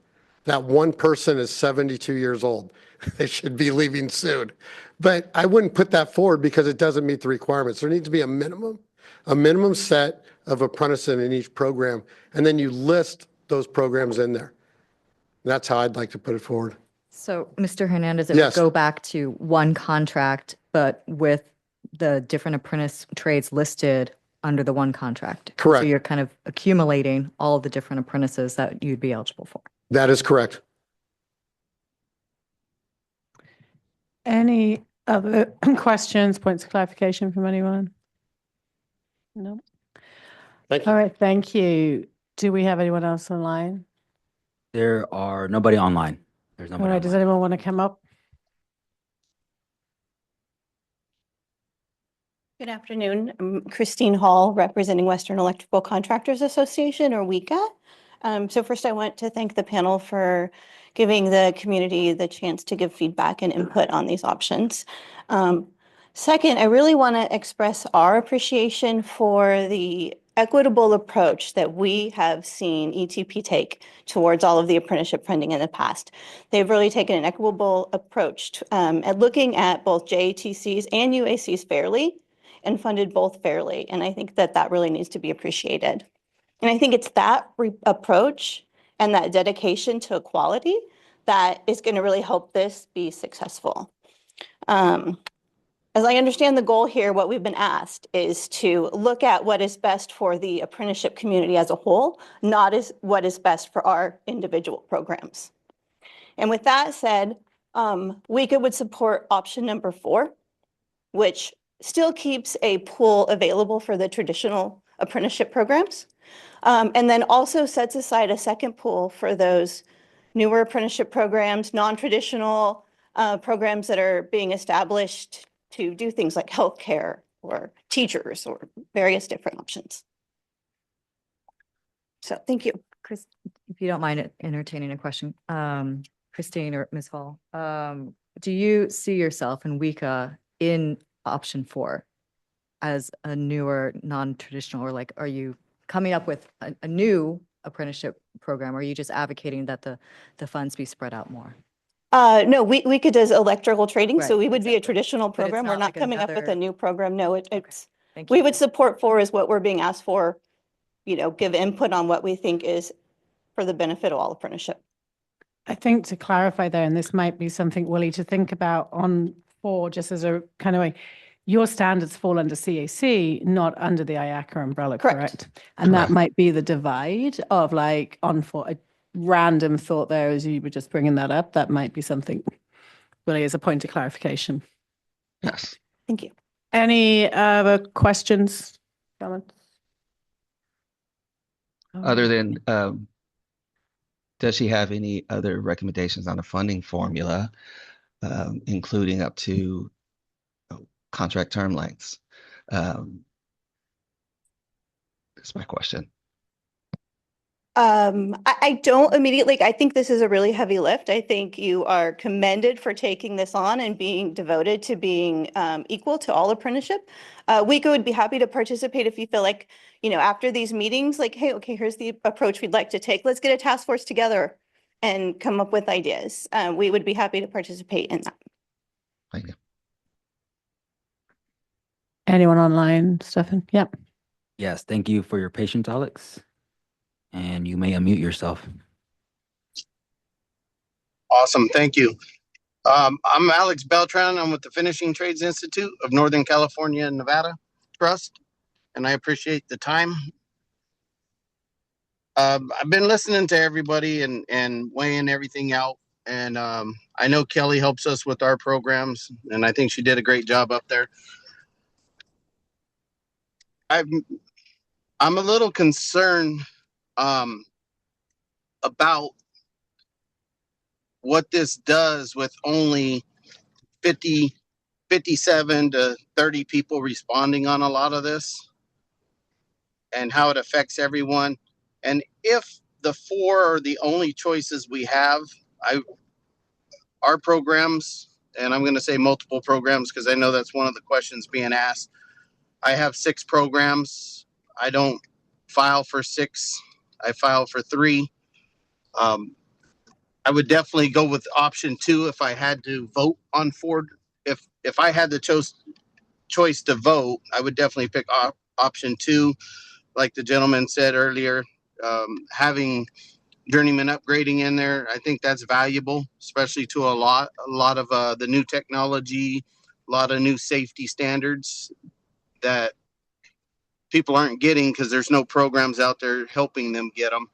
That one person is 72 years old. They should be leaving soon. But I wouldn't put that forward because it doesn't meet the requirements. There needs to be a minimum set of apprentices in each program, and then you list those programs in there. That's how I'd like to put it forward. So, Mr. Hernandez, it would Yes. go back to one contract, but with the different apprentice trades listed under the one contract. So Correct. you're kind of accumulating all the different apprentices that you'd be eligible for. That is correct. Any other questions, points of clarification from anyone? No. Thank All you. right, thank you. Do we have anyone else online? There are nobody online. There's All nobody right, does online. anyone want to come up? Good afternoon. I'm Christine Hall, representing Western Electrical Contractors Association, or WECA. So first, I want to thank the panel for giving the community the chance to give feedback and input on these options. Second, I really want to express our appreciation for the equitable approach that we have seen ETP take towards all of the apprenticeship funding in the past. They've really taken an equitable approach at looking at both JATCs and UACs fairly, and funded both fairly. And I think that that really needs to be appreciated. And I think it's that approach and that dedication to equality that is going to really help this be successful. As I understand the goal here, what we've been asked is to look at what is best for the apprenticeship community as a whole, not as what is best for our individual programs. And with that said, WECA would support option number 4, which still keeps a pool available for the traditional apprenticeship programs, and then also sets aside a second pool for those newer apprenticeship programs, non-traditional programs that are being established to do things like healthcare or teachers or various different options. So thank you. Chris, if you don't mind entertaining a question, Christine or Ms. Hall, do you see yourself in WECA in option 4 as a newer, non-traditional, or like, are you coming up with a new apprenticeship program? Or are you just advocating that the funds be spread out more? No, WECA does electrical trading, so Right, we would be a exactly. traditional But it's program. We're not not like coming up with a another- new program. No, it's, Thank we you. would support 4 is what we're being asked for, give input on what we think is for the benefit of all apprenticeship. I think to clarify there, and this might be something, Willie, to think about on 4, just as a kind of way, your standards fall under CAC, not under the IACA umbrella, correct? And that might be the divide of like on 4, a random thought there as you were just bringing that up. That might be something, Willie, as a point of clarification. Yes. Thank you. Any other questions, comments? Other than, does she have any other recommendations on the funding formula, including up to contract term lengths? That's my question. I don't immediately, I think this is a really heavy lift. I think you are commended for taking this on and being devoted to being equal to all apprenticeship. WECA would be happy to participate if you feel like, after these meetings, like, hey, okay, here's the approach we'd like to take. Let's get a task force together and come up with ideas. We would be happy to participate in that. Thank you. Anyone online, Stefan? Yep. Yes, thank you for your patience, Alex. And you may unmute yourself. Awesome, thank you. I'm Alex Beltran. I'm with the Finishing Trades Institute of Northern California and Nevada Trust, and I appreciate the time. I've been listening to everybody and weighing everything out, and I know Kelly helps us with our programs, and I think she did a great job up there. I'm a little concerned about what this does with only 57 to 30 people responding on a lot of this, and how it affects everyone. And if the 4 are the only choices we have, our programs, and I'm going to say multiple programs because I know that's one of the questions being asked, I have 6 programs. I don't file for 6. I file for 3. Um, I would definitely go with option 2 if I had to vote on 4. If I had the choice to vote, I would definitely pick option 2. Like the gentleman said earlier, having journeyman upgrading in there, I think that's valuable, especially to a lot of the new technology, a lot of new safety standards that people aren't getting because there's no programs out there helping them get them,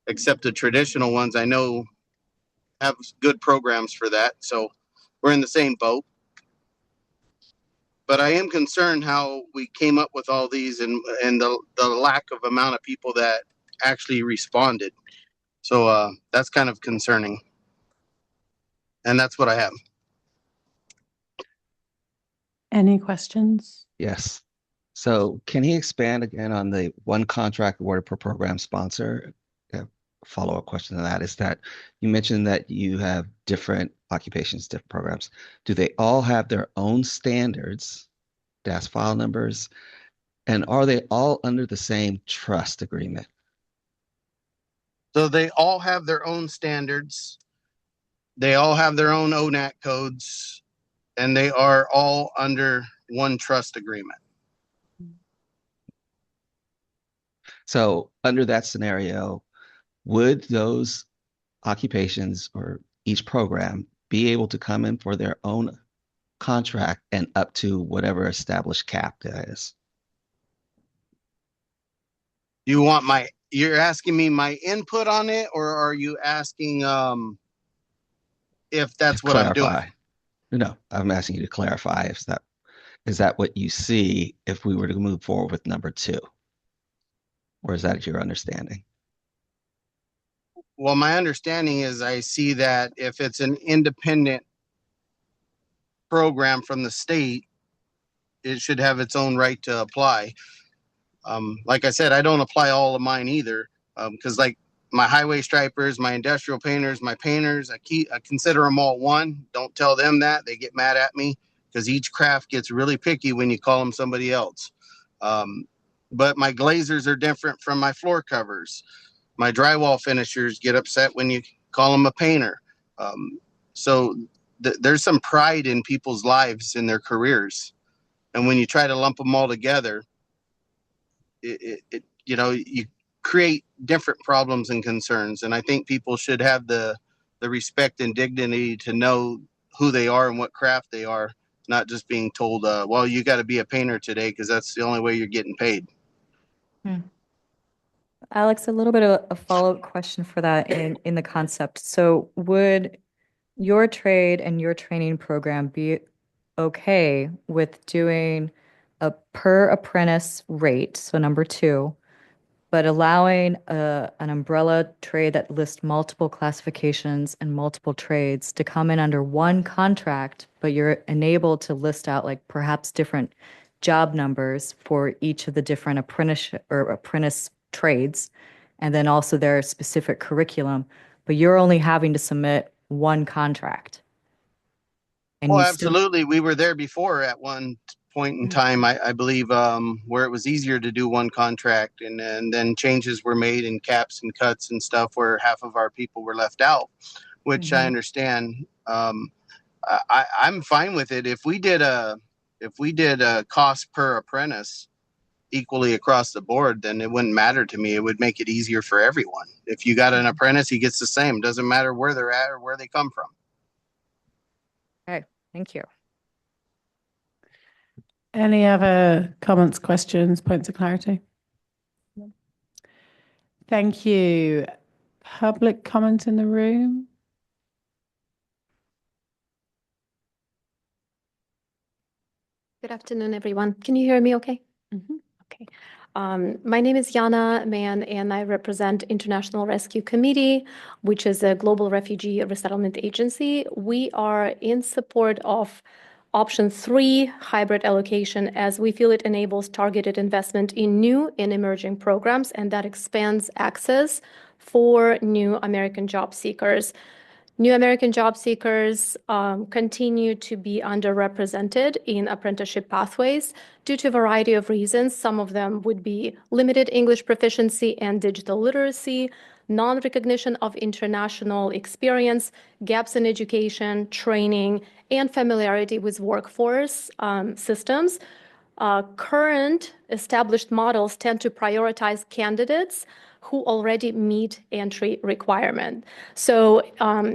except the traditional ones I know have good programs for that. So we're in the same boat. But I am concerned how we came up with all these and the lack of amount of people that actually responded. So that's kind of concerning. And that's what I have. Any questions? Yes. So can he expand again on the one contract awarded per program sponsor? A follow-up question to that is that you mentioned that you have different occupations, different programs. Do they all have their own standards, DAS file numbers, and are they all under the same trust agreement? So they all have their own standards. They all have their own ONAC codes, and they are all under one trust agreement. So under that scenario, would those occupations or each program be able to come in for their own contract and up to whatever established cap that is? You're asking me my input on it, or are you asking if To that's what I'm doing? clarify. No, I'm asking you to clarify if that is that what you see if we were to move forward with number 2? Or is that your understanding? Well, my understanding is I see that if it's an independent program from the state, it should have its own right to apply. Like I said, I don't apply all of mine either, because like my highway stripers, my industrial painters, my painters, I consider them all one. Don't tell them that; they get mad at me because each craft gets really picky when you call them somebody else. But my glazers are different from my floor covers. My drywall finishers get upset when you call them a painter. So there's some pride in people's lives in their careers, and when you try to lump them all together, you create different problems and concerns. And I think people should have the respect and dignity to know who they are and what craft they are, not just being told, well, you got to be a painter today because that's the only way you're getting paid. Alex, a little bit of a follow-up question for that in the concept. So would your trade and your training program be okay with doing a per apprentice rate, so number 2, but allowing an umbrella trade that lists multiple classifications and multiple trades to come in under one contract, but you're enabled to list out like perhaps different job numbers for each of the different apprentice trades, and then also their specific curriculum, but you're only having to submit one contract. And Well, you still, absolutely. We were there before at one point in time, I believe, where it was easier to do one contract, and then changes were made in caps and cuts and stuff where half of our people were left out, which I understand. I'm fine with it. If we did a cost per apprentice equally across the board, then it wouldn't matter to me. It would make it easier for everyone. If you got an apprentice, he gets the same. Doesn't matter where they're at or where they come from. okay, thank you. Any other comments, questions, points of clarity? Thank you. Public comment in the room? Good afternoon, everyone. Can you hear me okay? Okay. My name is Yana Mann, and I represent International Rescue Committee, which is a global refugee resettlement agency. We are in support of option 3, hybrid allocation, as we feel it enables targeted investment in new and emerging programs, and that expands access for new American job seekers. New American job seekers continue to be underrepresented in apprenticeship pathways due to a variety of reasons. Some of them would be limited English proficiency and digital literacy, non-recognition of international experience, gaps in education, training, and familiarity with workforce systems. Current established models tend to prioritize candidates who already meet entry requirement. So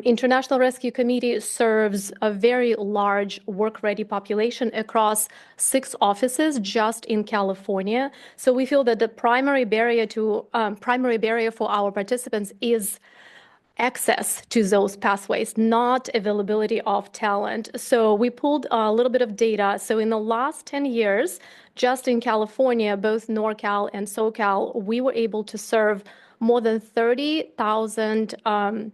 International Rescue Committee serves a very large work-ready population across 6 offices just in California. So we feel that the primary barrier for our participants is access to those pathways, not availability of talent. So we pulled a little bit of data. So in the last 10 years, just in California, both NorCal and SoCal, we were able to serve more than 30,000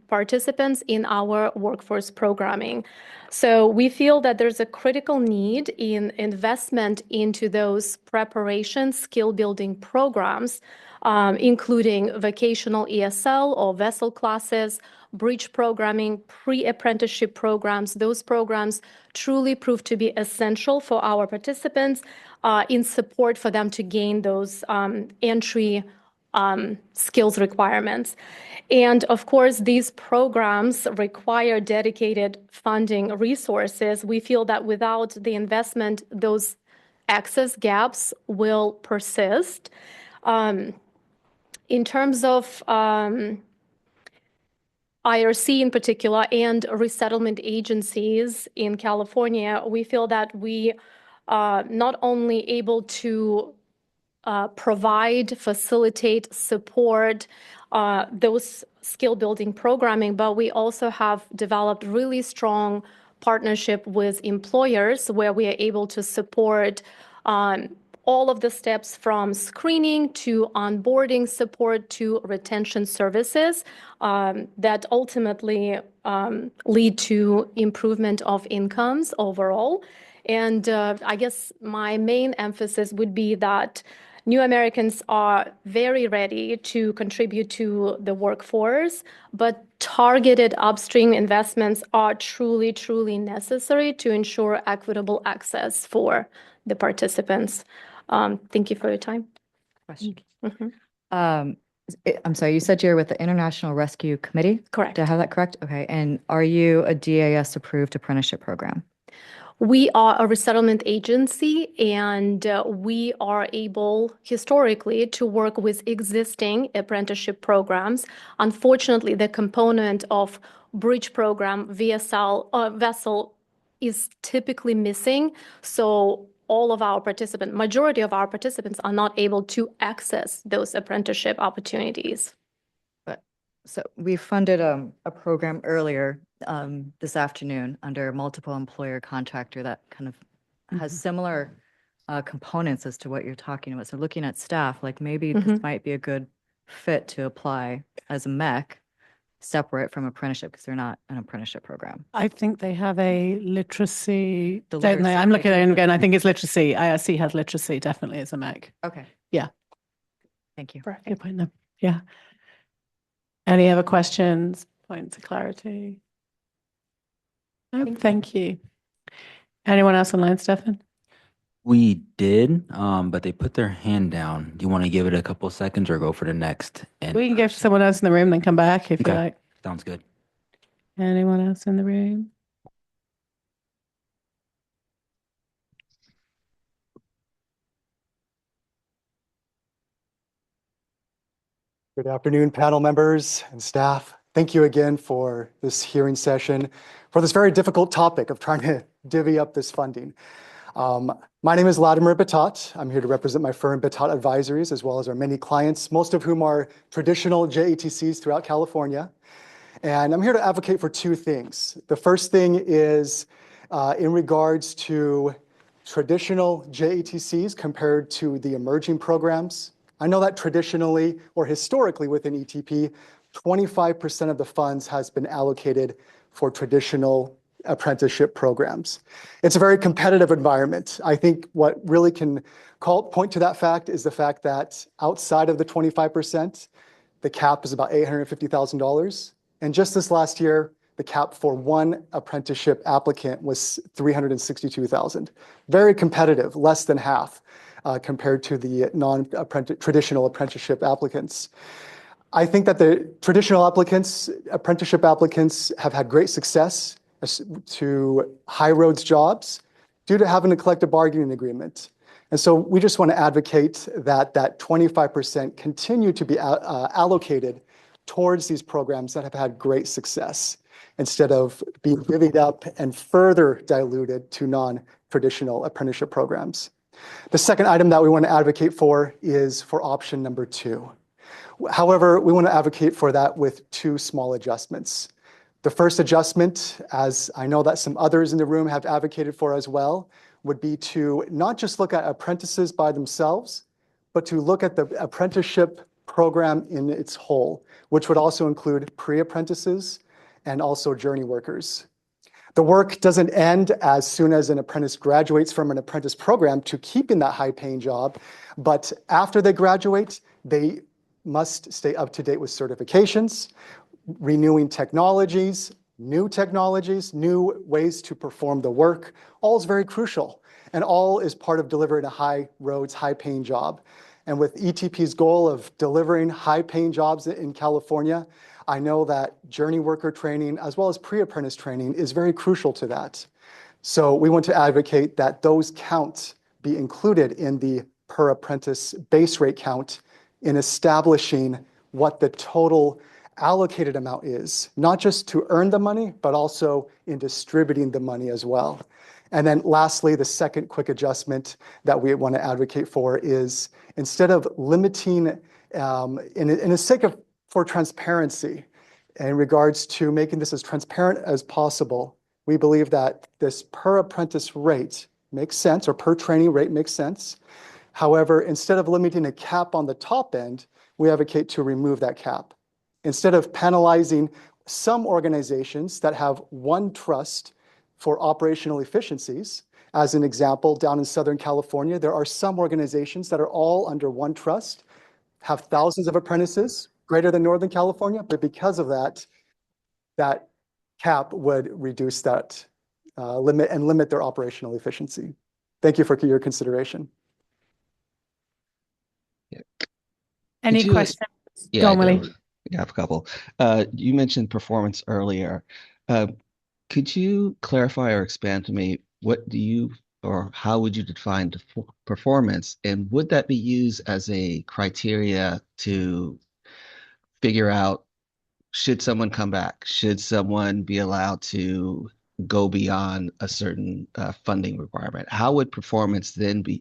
participants in our workforce programming. So we feel that there's a critical need in investment into those preparation skill building programs, including vocational ESL or vessel classes, bridge programming, pre-apprenticeship programs. Those programs truly prove to be essential for our participants in support for them to gain those entry skills requirements. And of course, these programs require dedicated funding resources. We feel that without the investment, those access gaps will persist. In terms of IRC in particular and resettlement agencies in California, we feel that we are not only able to provide, facilitate, support those skill building programming, but we also have developed really strong partnership with employers where we are able to support all of the steps from screening to onboarding support to retention services that ultimately lead to improvement of incomes overall. And I guess my main emphasis would be that New Americans are very ready to contribute to the workforce, but targeted upstream investments are truly, truly necessary to ensure equitable access for the participants. Thank you for your time. Question. Mhm. I'm sorry, you said you're with the International Rescue Committee? Correct. Do I have that correct? Okay. And are you a DAS approved apprenticeship program? We are a resettlement agency, and we are able historically to work with existing apprenticeship programs. Unfortunately, the component of bridge program, VSL, vessel is typically missing. So majority of our participants are not able to access those apprenticeship opportunities. So we funded a program earlier this afternoon under multiple employer contractor that kind of has similar components as to what you're talking about. So looking at staff, like maybe this might be a good fit to apply as a MEC separate from apprenticeship because they're not an apprenticeship program. I think they have a literacy. The Don't they? literacy, I'm looking at it okay. again. I think it's literacy. IRC has literacy definitely as a MEC. Okay. Yeah. Thank you. Good point there. Yeah. Any other questions? Points of clarity? No, thank you. Anyone else online, Stefan? We did, but they put their hand down. Do you want to give it a couple seconds or go for the next? And We can go to someone else in the room, then come back if you Okay. like. Sounds good. Anyone else in the room? Good afternoon, panel members and staff. Thank you again for this hearing session, for this very difficult topic of trying to divvy up this funding. My name is Latimer Batat. I'm here to represent my firm, Batat Advisories, as well as our many clients, most of whom are traditional JATCs throughout California. And I'm here to advocate for 2 things. The first thing is in regards to traditional JATCs compared to the emerging programs. I know that traditionally or historically within ETP, 25% of the funds has been allocated for traditional apprenticeship programs. It's a very competitive environment. I think what really can point to that fact is the fact that outside of the 25%, the cap is about $850,000. And just this last year, the cap for one apprenticeship applicant was 362,000. Very competitive, less than half compared to the traditional apprenticeship applicants. I think that the traditional applicants, apprenticeship applicants, have had great success to high roads jobs due to having a collective bargaining agreement. And so we just want to advocate that that 25% continue to be allocated towards these programs that have had great success instead of being divvied up and further diluted to non-traditional apprenticeship programs. The second item that we want to advocate for is for option number 2. However, we want to advocate for that with 2 small adjustments. The first adjustment, as I know that some others in the room have advocated for as well, would be to not just look at apprentices by themselves, but to look at the apprenticeship program in its whole, which would also include pre-apprentices and also journey workers. The work doesn't end as soon as an apprentice graduates from an apprentice program to keeping that high-paying job, but after they graduate, they must stay up to date with certifications, renewing technologies, new ways to perform the work. All is very crucial, and all is part of delivering a high roads, high-paying job. And with ETP's goal of delivering high-paying jobs in California, I know that journey worker training, as well as pre-apprentice training, is very crucial to that. So we want to advocate that those counts be included in the per apprentice base rate count in establishing what the total allocated amount is, not just to earn the money, but also in distributing the money as well. And then lastly, the second quick adjustment that we want to advocate for is instead of limiting, in the sake of for transparency, in regards to making this as transparent as possible, we believe that this per apprentice rate makes sense, or per training rate makes sense. However, instead of limiting a cap on the top end, we advocate to remove that cap. Instead of penalizing some organizations that have one trust for operational efficiencies, as an example, down in Southern California, there are some organizations that are all under one trust, have thousands of apprentices, greater than Northern California, but because of that, that cap would reduce that limit their operational efficiency. Thank you for your consideration. Any questions? Yeah, Go I on, Willie. I have a couple. You mentioned performance earlier. Could you clarify or expand to me what do you or how would you define performance, and would that be used as a criteria to figure out should someone come back? Should someone be allowed to go beyond a certain funding requirement? How would performance be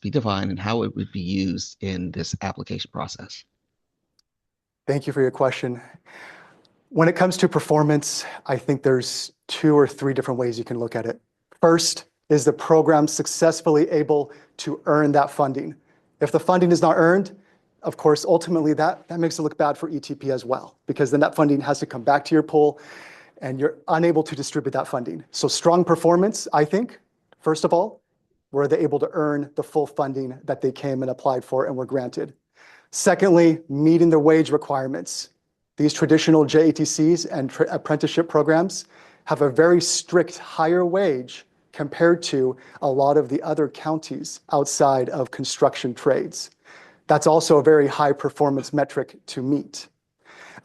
defined, and how it would be used in this application process? Thank you for your question. When it comes to performance, I think there's 2 or 3 different ways you can look at it. First, is the program successfully able to earn that funding? If the funding is not earned, of course, ultimately that makes it look bad for ETP as well, because then that funding has to come back to your pool and you're unable to distribute that funding. So strong performance, I think, first of all, were they able to earn the full funding that they came and applied for and were granted. Secondly, meeting the wage requirements. These traditional JATCs and apprenticeship programs have a very strict higher wage compared to a lot of the other counties outside of construction trades. That's also a very high performance metric to meet.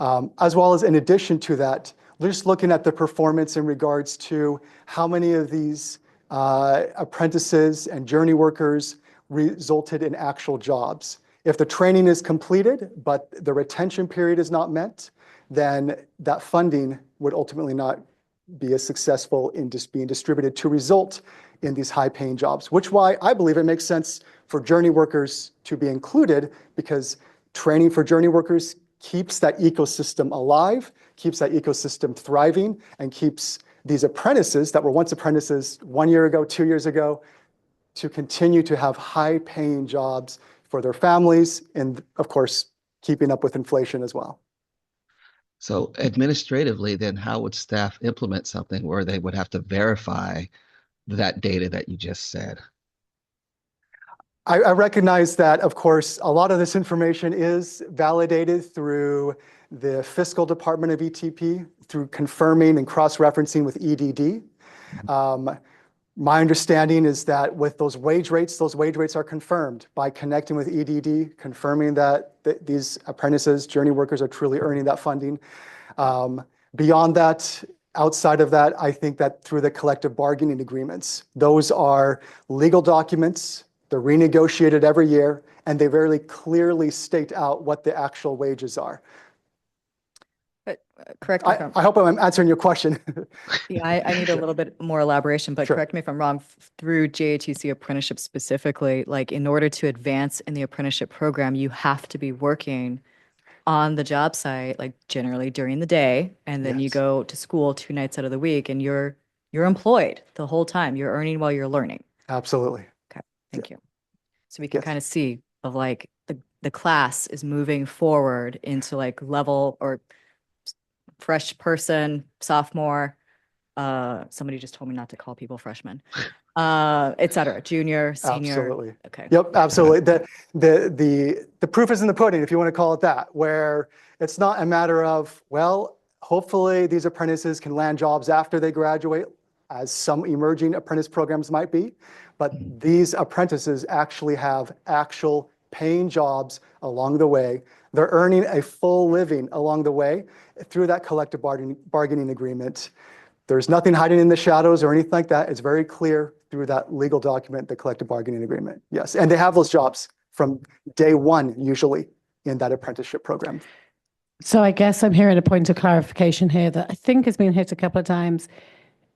As well as in addition to that, just looking at the performance in regards to how many of these apprentices and journey workers resulted in actual jobs. If the training is completed, but the retention period is not met, then that funding would ultimately not be as successful in just being distributed to result in these high-paying jobs, which why I believe it makes sense for journey workers to be included, because training for journey workers keeps that ecosystem alive, keeps that ecosystem thriving, and keeps these apprentices that were once apprentices 1 year ago, 2 years ago, to continue to have high-paying jobs for their families, and of course, keeping up with inflation as well. So administratively, then how would staff implement something where they would have to verify that data that you just said? I recognize that, of course, a lot of this information is validated through the fiscal department of ETP through confirming and cross-referencing with EDD. My understanding is that with those wage rates are confirmed by connecting with EDD, confirming that these apprentices, journey workers are truly earning that funding. Beyond that, outside of that, I think that through the collective bargaining agreements, those are legal documents, they're renegotiated every year, and they very clearly state out what the actual wages are. But correct me if I'm, I hope I'm answering your question. yeah, I need a little bit more elaboration, but Sure. correct me if I'm wrong. Through JATC apprenticeship specifically, like in order to advance in the apprenticeship program, you have to be working on the job site, like generally during the day, and then you Yes. go to school 2 nights out of the week, and you're employed the whole time. You're earning while you're learning. Absolutely. Okay, thank you. So we can Yes. kind of see of like the class is moving forward into like level or fresh person, sophomore. Somebody just told me not to call people freshmen, et cetera, junior, senior. Absolutely. Okay. Yep, absolutely. The proof is in the pudding, if you want to call it that, where it's not a matter of, well, hopefully these apprentices can land jobs after they graduate, as some emerging apprentice programs might be, but these apprentices actually have actual paying jobs along the way. They're earning a full living along the way through that collective bargaining agreement. There's nothing hiding in the shadows or anything like that. It's very clear through that legal document, the collective bargaining agreement. Yes, and they have those jobs from day one, usually, in that apprenticeship program. So I guess I'm hearing a point of clarification here that I think has been hit a couple of times.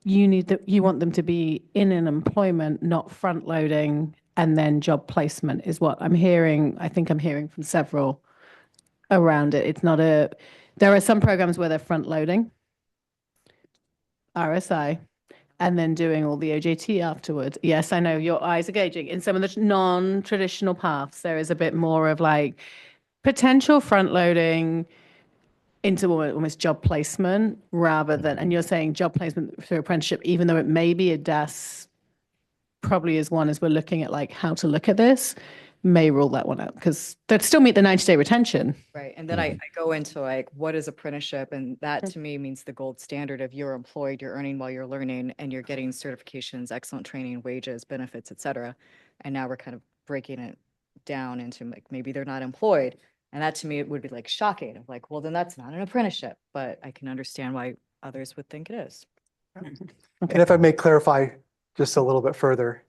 You want them to be in an employment, not front loading, and then job placement is what I'm hearing. I think I'm hearing from several around it. It's not there are some programs where they're front loading, RSI, and then doing all the OJT afterwards. Yes, I know your eyes are gauging. In some of the non-traditional paths, there is a bit more of like potential front loading into almost job placement rather than, and you're saying job placement through apprenticeship, even though it may be a DAS, probably is one as we're looking at like how to look at this, may rule that one out because they'd still meet the 90-day retention. Right. And then I go into like, what is apprenticeship? And that to me means the gold standard of you're employed, you're earning while you're learning, and you're getting certifications, excellent training, wages, benefits, et cetera. And now we're kind of breaking it down into like, maybe they're not employed. And that to me, it would be like shocking of like, well, then that's not an apprenticeship, but I can understand why others would think it is. Okay. And if I may clarify just a little bit further,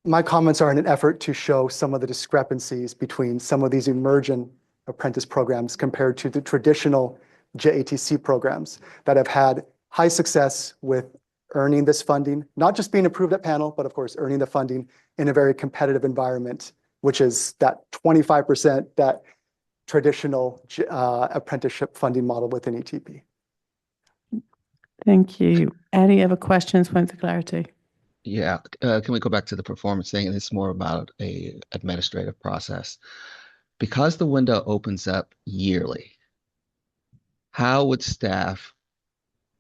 my comments are in an effort to show some of the discrepancies between some of these emergent apprentice programs compared to the traditional JATC programs that have had high success with earning this funding, not just being approved at panel, but of course, earning the funding in a very competitive environment, which is that 25%, that traditional apprenticeship funding model within ETP. Thank you. Any other questions, points of clarity? Yeah, can we go back to the performance thing? It's more about a administrative process. Because the window opens up yearly, how would staff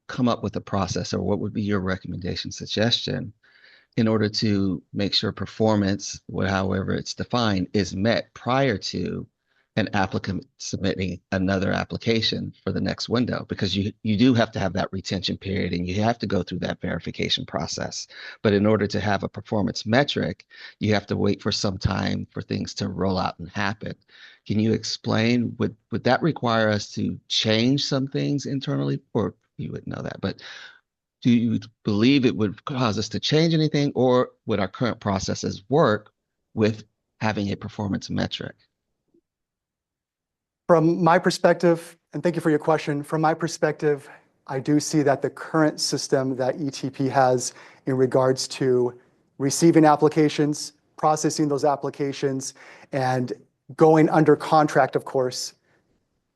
come up with a process, or what would be your recommendation, suggestion, in order to make sure performance, however it's defined, is met prior to an applicant submitting another application for the next window? Because you do have to have that retention period and you have to go through that verification process. But in order to have a performance metric, you have to wait for some time for things to roll out and happen. Can you explain, would that require us to change some things internally? Or you would know that, but do you believe it would cause us to change anything, or would our current processes work with having a performance metric? From my perspective, and thank you for your question, from my perspective, I do see that the current system that ETP has in regards to receiving applications, processing those applications, and going under contract, of course,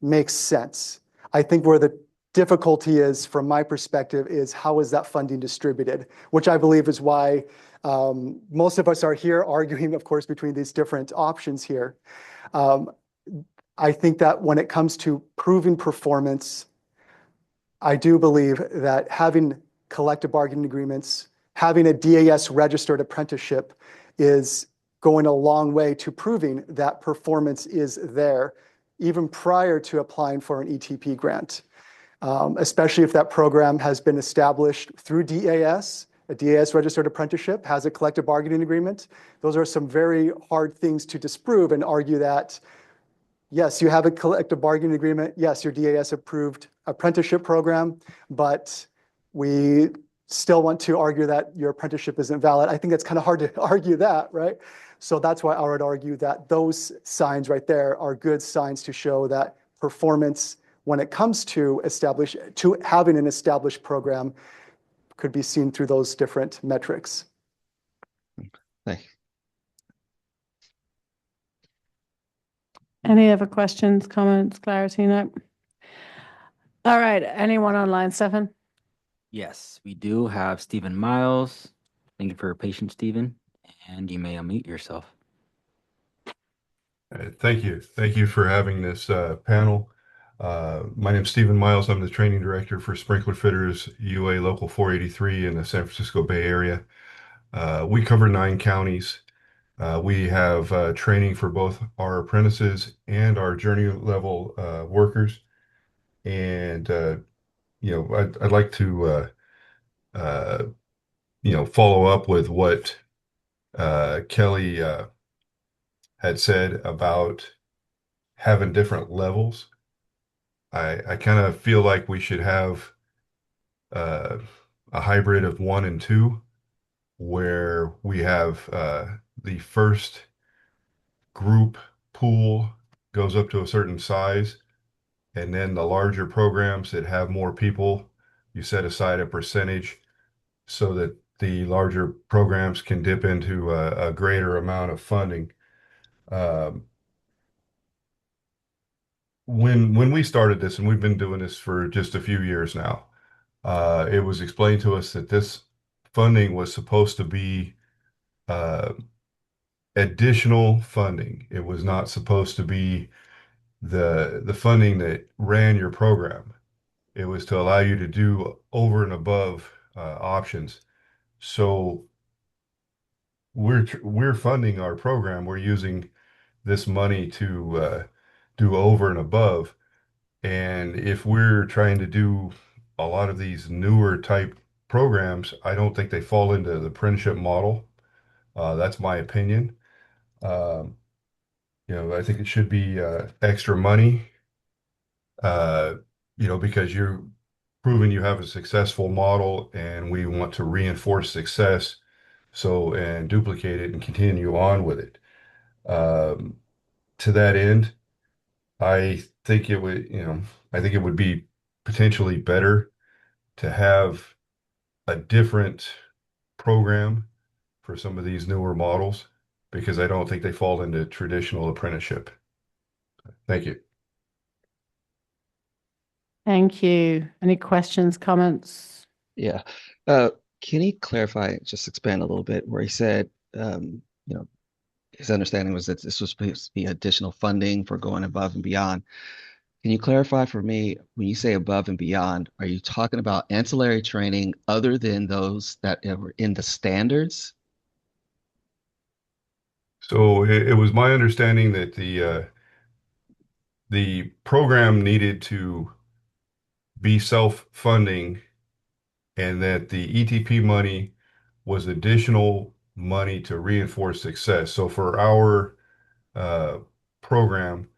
makes sense. I think where the difficulty is, from my perspective, is how is that funding distributed, which I believe is why most of us are here arguing, of course, between these different options here. I think that when it comes to proving performance, I do believe that having collective bargaining agreements, having a DAS registered apprenticeship is going a long way to proving that performance is there even prior to applying for an ETP grant, especially if that program has been established through DAS. A DAS registered apprenticeship has a collective bargaining agreement. Those are some very hard things to disprove and argue that, yes, you have a collective bargaining agreement. Yes, your DAS approved apprenticeship program, but we still want to argue that your apprenticeship isn't valid. I think it's kind of hard to argue that, right? So that's why I would argue that those signs right there are good signs to show that performance when it comes to having an established program could be seen through those different metrics. Thank you. Any other questions, comments, clarity? No. All right. Anyone online, Stefan? Yes, we do have Stephen Miles. Thank you for your patience, Stephen. And you may unmute yourself. Thank you. Thank you for having this panel. My name is Stephen Miles. I'm the training director for Sprinkler Fitters UA Local 483 in the San Francisco Bay Area. We cover 9 counties. We have training for both our apprentices and our journey level workers. And, I'd like to, follow up with what Kelly had said about having different levels. I kind of feel like we should have a hybrid of 1 and 2, where we have the first group pool goes up to a certain size, and then the larger programs that have more people, you set aside a percentage so that the larger programs can dip into a greater amount of funding. When we started this, and we've been doing this for just a few years now, it was explained to us that this funding was supposed to be additional funding. It was not supposed to be the funding that ran your program. It was to allow you to do over and above options. So we're funding our program. We're using this money to do over and above. And if we're trying to do a lot of these newer type programs, I don't think they fall into the apprenticeship model. That's my opinion. I think it should be extra money, because you're proving you have a successful model, and we want to reinforce success, and duplicate it and continue on with it. To that end, I think I think it would be potentially better to have a different program for some of these newer models, because I don't think they fall into traditional apprenticeship. Thank you. Thank you. Any questions, comments? Yeah. Can he clarify, just expand a little bit where he said, his understanding was that this was supposed to be additional funding for going above and beyond. Can you clarify for me, when you say above and beyond, are you talking about ancillary training other than those that were in the standards? So it was my understanding that the program needed to be self-funding, and that the ETP money was additional money to reinforce success. So for our program,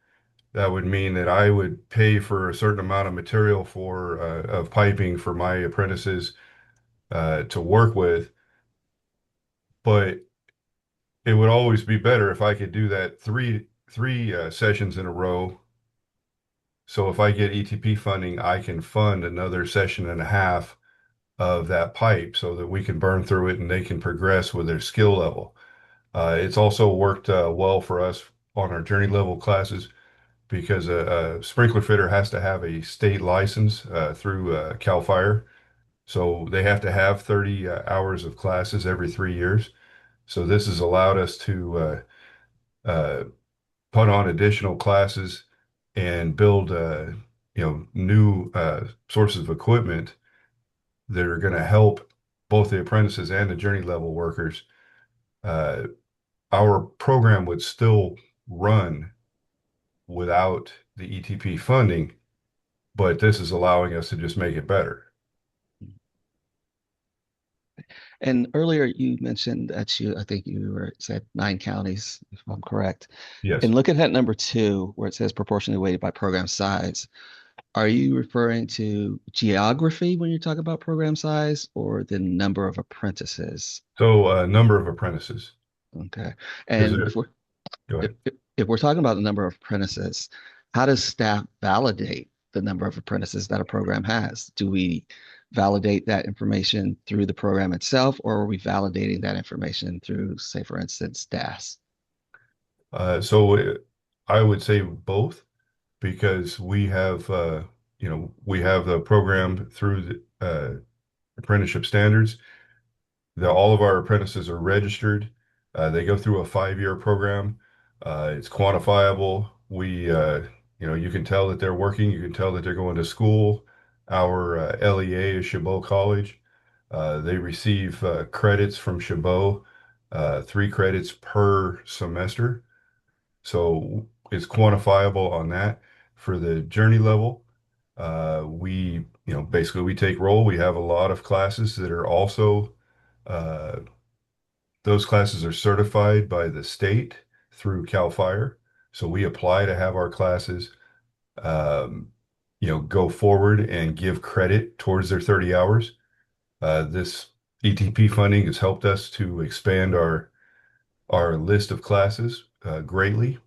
that would mean that I would pay for a certain amount of material of piping for my apprentices to work with, but it would always be better if I could do that three sessions in a row. So if I get ETP funding, I can fund another session and a half of that pipe so that we can burn through it and they can progress with their skill level. It's also worked well for us on our journey level classes, because a sprinkler fitter has to have a state license through CAL FIRE. So they have to have 30 hours of classes every 3 years. So this has allowed us to put on additional classes and build new sources of equipment that are going to help both the apprentices and the journey level workers. Our program would still run without the ETP funding, but this is allowing us to just make it better. And earlier you mentioned that I think you were said 9 counties, if I'm correct. Yes. And looking at number two, where it says proportionally weighted by program size, are you referring to geography when you talk about program size or the number of apprentices? So number of apprentices. Okay. Because And go if, ahead. if we're talking about the number of apprentices, how does staff validate the number of apprentices that a program has? Do we validate that information through the program itself, or are we validating that information through, say, for instance, DAS? So I would say both because we have, we have the program through the apprenticeship standards. All of our apprentices are registered. They go through a 5-year program. It's quantifiable. You can tell that they're working. You can tell that they're going to school. Our LEA is Chabot College. They receive credits from Chabot, 3 credits per semester. So it's quantifiable on that. For the journey level, basically we take roll. We have a lot of classes that are also uh, those classes are certified by the state through CAL FIRE. So we apply to have our classes, um, go forward and give credit towards their 30 hours. This ETP funding has helped us to expand our list of classes greatly.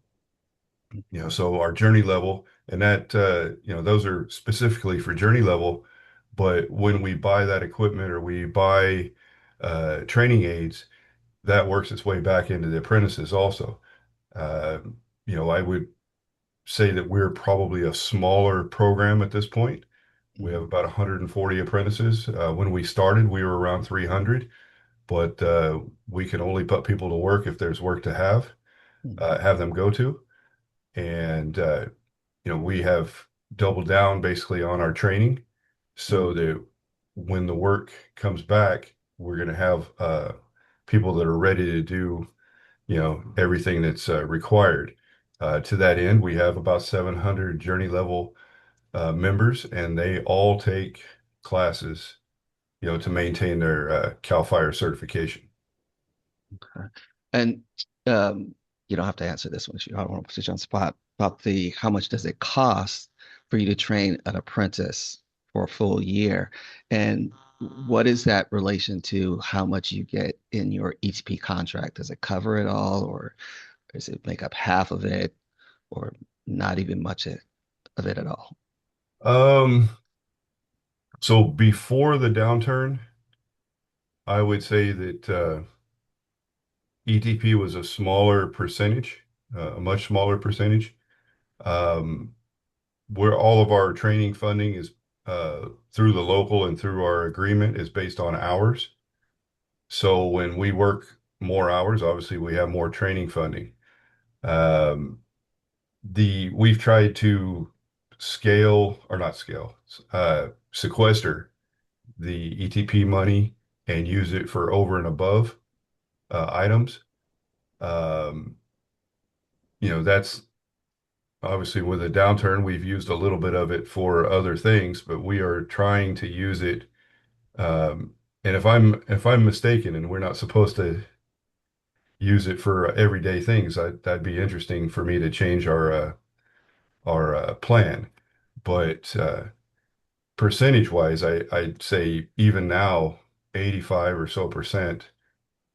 So our journey level and that, those are specifically for journey level. But when we buy that equipment or we buy training aids, that works its way back into the apprentices also. Uh, I would say that we're probably a smaller program at this point. We have about 140 apprentices. When we started, we were around 300, but we can only put people to work if there's work to have them go to. And, we have doubled down basically on our training so that when the work comes back, we're going to have people that are ready to do everything that's required. To that end, we have about 700 journey level members, and they all take classes, to maintain their CAL FIRE certification. Okay. And um, you don't have to answer this one. I don't want to put you on the spot about how much does it cost for you to train an apprentice for a full year? And what is that relation to how much you get in your ETP contract? Does it cover it all, or does it make up half of it, or not even much of it at all? Um, so before the downturn, I would say that ETP was a smaller percentage, a much smaller percentage. Um, where all of our training funding is through the local and through our agreement is based on hours. So when we work more hours, obviously we have more training funding. Um, we've tried to scale or not scale, sequester the ETP money and use it for over and above items. Um, that's obviously with a downturn, we've used a little bit of it for other things, but we are trying to use it. Um, and if I'm mistaken, and we're not supposed to use it for everyday things, that'd be interesting for me to change our plan. But percentage wise, I'd say even now, 85 or so percent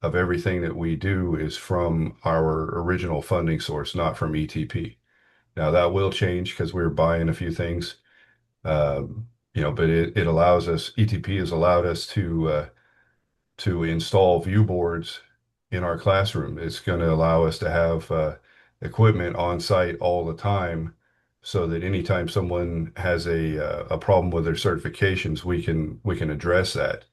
of everything that we do is from our original funding source, not from ETP. Now that will change because we're buying a few things, but it allows us, ETP has allowed us to install view boards in our classroom. It's going to allow us to have equipment on site all the time so that anytime someone has a problem with their certifications, we can address that.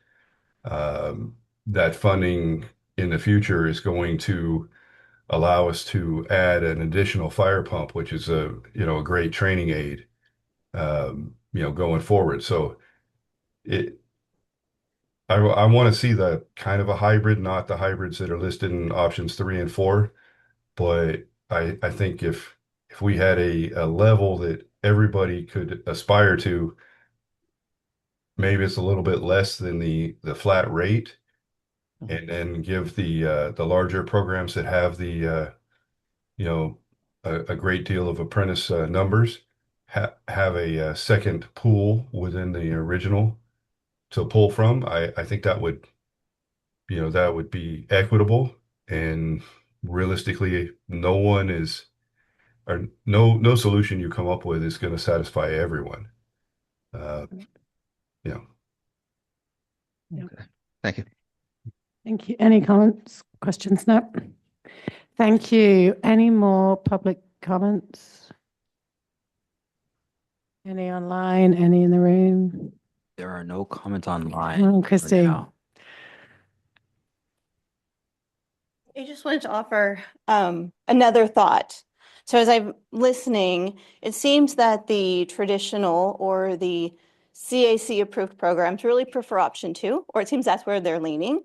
That funding in the future is going to allow us to add an additional fire pump, which is a great training aid, going forward. So it, I want to see the kind of a hybrid, not the hybrids that are listed in options 3 and 4. But I think if if we had a level that everybody could aspire to, maybe it's a little bit less than the flat rate, and then give the larger programs that have you know, a great deal of apprentice numbers, have a second pool within the original to pull from. I think that would, that would be equitable, and realistically, no one is, or no solution you come up with is going to satisfy everyone. Yeah. Okay. Thank you. Thank you. Any comments, questions? No. Thank you. Any more public comments? Any online? Any in the room? There are no comments online. Oh, for Christine. now. I just wanted to offer another thought. So as I'm listening, it seems that the traditional or the CAC approved programs really prefer option 2, or it seems that's where they're leaning.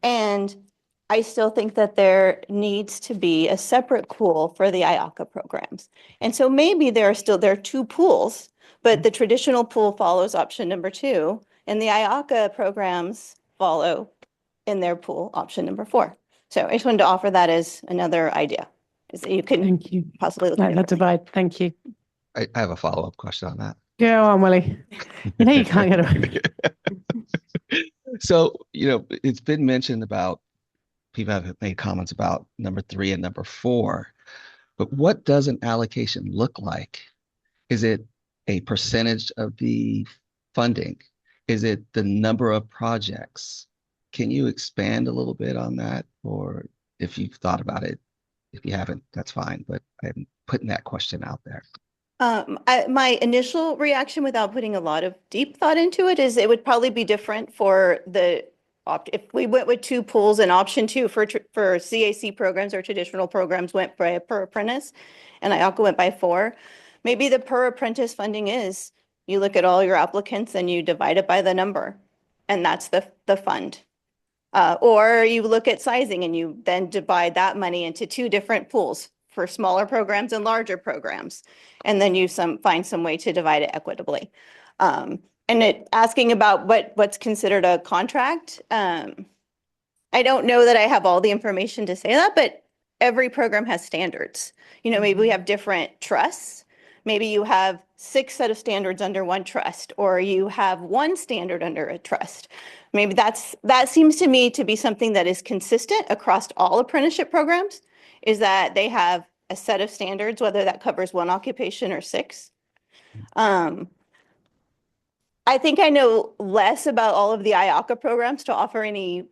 And I still think that there needs to be a separate pool for the IACA programs. And so maybe there are 2 pools, but the traditional pool follows option number 2, and the IACA programs follow in their pool option number 4. So I just wanted to offer that as another idea, is that you can Thank you. possibly look Like at that it. divide. Thank you. I have a follow-up question on that. Go on, Willie. You know you can't get away. So, it's been mentioned about people have made comments about number 3 and number 4, but what does an allocation look like? Is it a percentage of the funding? Is it the number of projects? Can you expand a little bit on that? Or if you've thought about it, if you haven't, that's fine, but I'm putting that question out there. My initial reaction, without putting a lot of deep thought into it, is it would probably be different for if we went with 2 pools, and option 2 for CAC programs or traditional programs went by per apprentice, and IACA went by 4. Maybe the per apprentice funding is, you look at all your applicants and you divide it by the number, and that's the fund. Or you look at sizing and you then divide that money into 2 different pools for smaller programs and larger programs. And then you find some way to divide it equitably. And asking about what's considered a contract, I don't know that I have all the information to say that, but every program has standards. Maybe we have different trusts. Maybe you have 6 set of standards under one trust, or you have 1 standard under a trust. Maybe that seems to me to be something that is consistent across all apprenticeship programs, is that they have a set of standards, whether that covers 1 occupation or 6. I think I know less about all of the IACA programs to offer any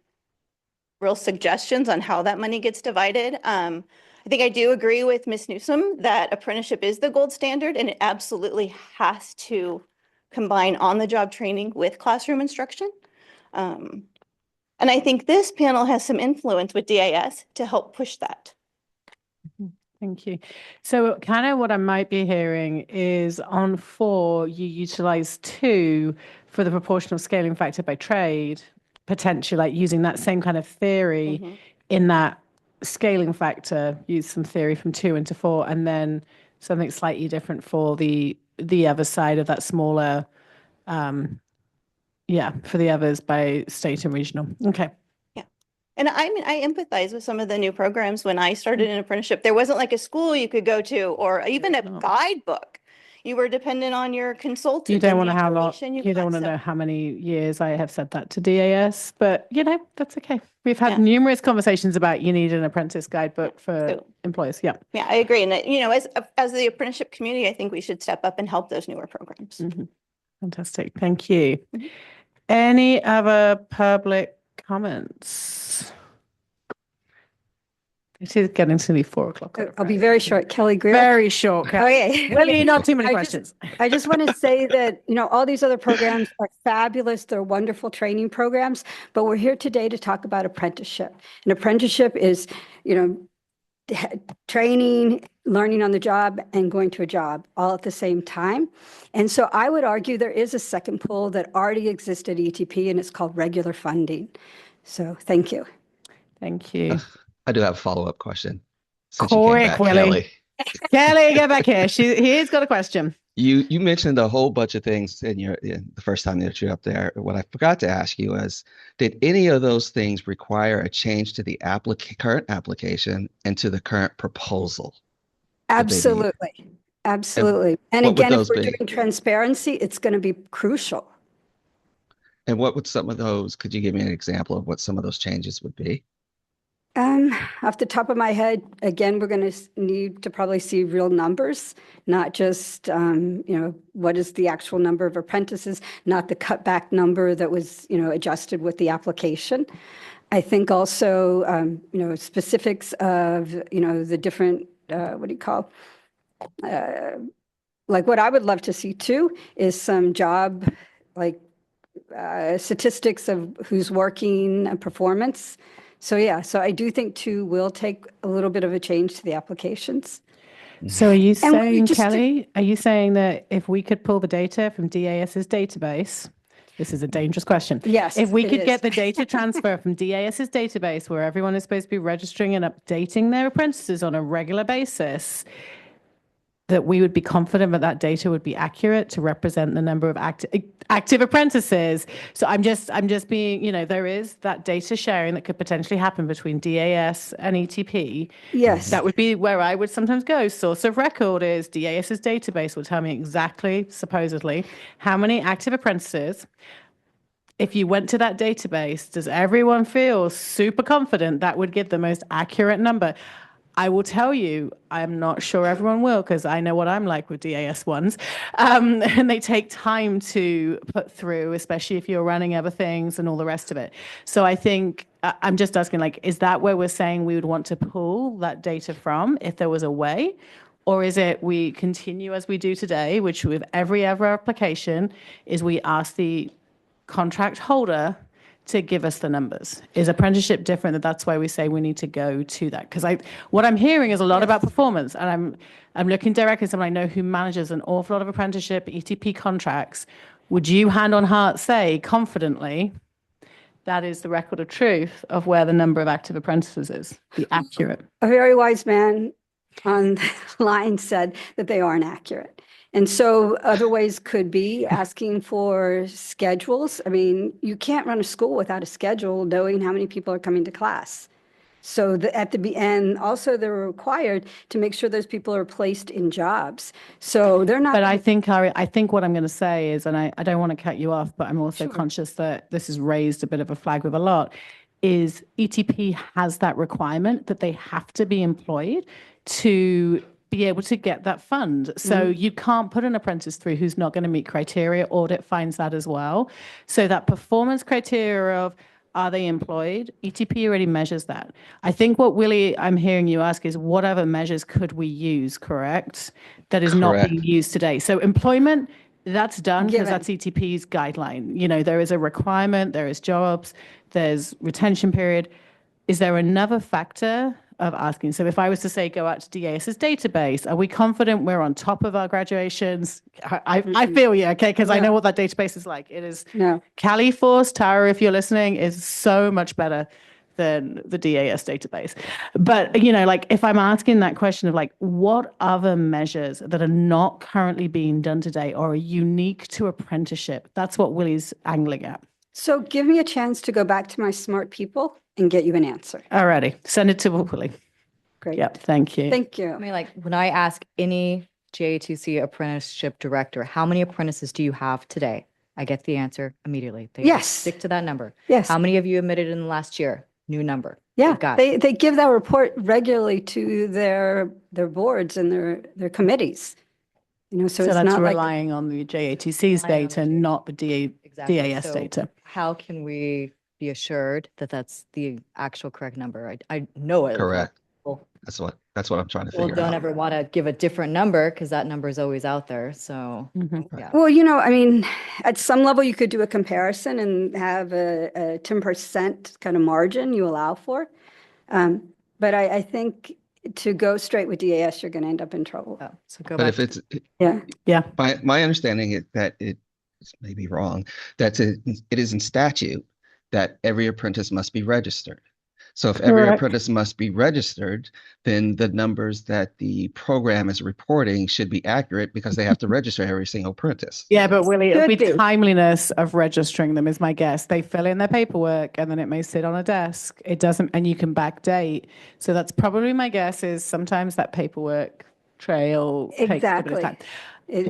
real suggestions on how that money gets divided. I think I do agree with Ms. Newsom that apprenticeship is the gold standard, and it absolutely has to combine on-the-job training with classroom instruction. And I think this panel has some influence with DAS to help push that. Thank you. So kind of what I might be hearing is on 4, you utilize 2 for the proportional scaling factor by trade, potentially like using that same kind of theory in that scaling factor, use some theory from 2 into 4, and then something slightly different for the other side of that smaller, for the others by state and regional. Okay. And I empathize with some of the new programs. When I started an apprenticeship, there wasn't like a school you could go to, or even a guidebook. You were dependent on your consultant. You don't want to to know how many years I have said that to DAS, but that's okay. We've had numerous conversations about you need an apprentice guidebook for employers. Yeah. Yeah, I agree. And as the apprenticeship community, I think we should step up and help those newer programs. Fantastic. Thank you. Any other public comments? It is getting to be 4:00. I'll be very short. Kelly Greer. Very short. Okay. Really, not too many questions. I just want to say that, all these other programs are fabulous. They're wonderful training programs, but we're here today to talk about apprenticeship. And apprenticeship is, training, learning on the job, and going to a job all at the same time. And so I would argue there is a second pool that already exists at ETP, and it's called regular funding. So thank you. Thank you. I do have a follow-up question. Since Quick, you came back, Willie. Kelly. Kelly, get back here. He's got a question. You mentioned a whole bunch of things in the first time that you're up there. What I forgot to ask you was, did any of those things require a change to the current application and to the current proposal that they need? Absolutely. And Absolutely. And what would again, if those we're be? doing transparency, it's going to be crucial. And what would some of those, could you give me an example of what some of those changes would be? Off the top of my head, again, we're going to need to probably see real numbers, not just, what is the actual number of apprentices, not the cutback number that was, adjusted with the application. I think also, specifics of, the different, what do you call, like what I would love to see too is some job, like statistics of who's working and performance. So yeah, so I do think too will take a little bit of a change to the applications. So are you And what saying, just did- Kelly, are you saying that if we could pull the data from DAS's database, this is a dangerous question. Yes, If we it could is. get the data transfer from DAS's database where everyone is supposed to be registering and updating their apprentices on a regular basis, that we would be confident that that data would be accurate to represent the number of active apprentices. So I'm just being, there is that data sharing that could potentially happen between DAS and ETP. Yes. That would be where I would sometimes go. Source of record is DAS's database will tell me exactly, supposedly, how many active apprentices. If you went to that database, does everyone feel super confident that would give the most accurate number? I will tell you, I'm not sure everyone will, because I know what I'm like with DAS ones. And they take time to put through, especially if you're running other things and all the rest of it. So I think I'm just asking, is that where we're saying we would want to pull that data from if there was a way? Or is it we continue as we do today, which with every other application is we ask the contract holder to give us the numbers? Is apprenticeship different? That's why we say we need to go to that. Because what I'm hearing is a lot about performance, and I'm looking directly at someone I know who manages an awful lot of apprenticeship ETP contracts. Would you, hand on heart, say confidently that is the record of truth of where the number of active apprentices is, the accurate? A very wise man on the line said that they aren't accurate. And so other ways could be asking for schedules. I mean, you can't run a school without a schedule knowing how many people are coming to class. So at the end, also they're required to make sure those people are placed in jobs. So they're not. But I think what I'm going to say is, and I don't want to cut you off, but I'm also conscious that this has raised a bit of a flag with a lot, is ETP has that requirement that they have to be employed to be able to get that fund. So you can't put an apprentice through who's not going to meet criteria. Audit finds that as well. So that performance criteria of, are they employed? ETP already measures that. I think what Willie, I'm hearing you ask is what other measures could we use, correct? That is not being used today. So employment, that's done because that's ETP's guideline. There is a requirement, there is jobs, there's retention period. Is there another factor of asking? So if I was to say, go out to DAS's database, are we confident we're on top of our graduations? I feel you, okay, because I know what that database is like. It is, Califorce, Tara, if you're listening, is so much better than the DAS database. But, if I'm asking that question of what other measures that are not currently being done today or are unique to apprenticeship, that's what Willie's angling at. So give me a chance to go back to my smart people and get you an answer. Alrighty, send it to Willie. Great. Yep, thank you. Thank you. I mean, when I ask any JATC apprenticeship director, how many apprentices do you have today? I get the answer immediately. They Yes. stick to that number. Yes. How many of you admitted in the last year? New number. Yeah, Got they give that report regularly to their boards and their committees. So So it's that's not relying on the JATC's data, not the DAS So data. how can we be assured that that's the actual correct number? I know it. Correct. Well, That's what I'm trying to people figure don't out. ever want to give a different number because that number is always out there. So yeah. Well, I mean, at some level you could do a comparison and have a 10% kind of margin you allow for. But I think to go straight with DAS, you're going to end up in trouble. Oh, so go But back. if it's, Yeah. my understanding is that it may be wrong, it is in statute that every apprentice must be registered. So if every Correct. apprentice must be registered, then the numbers that the program is reporting should be accurate because they have to register every single apprentice. Yeah, but Willie, it'll be Should be. timeliness of registering them is my guess. They fill in their paperwork and then it may sit on a desk. It doesn't, and you can backdate. So that's probably my guess is sometimes that paperwork trail takes a bit of Exactly. time.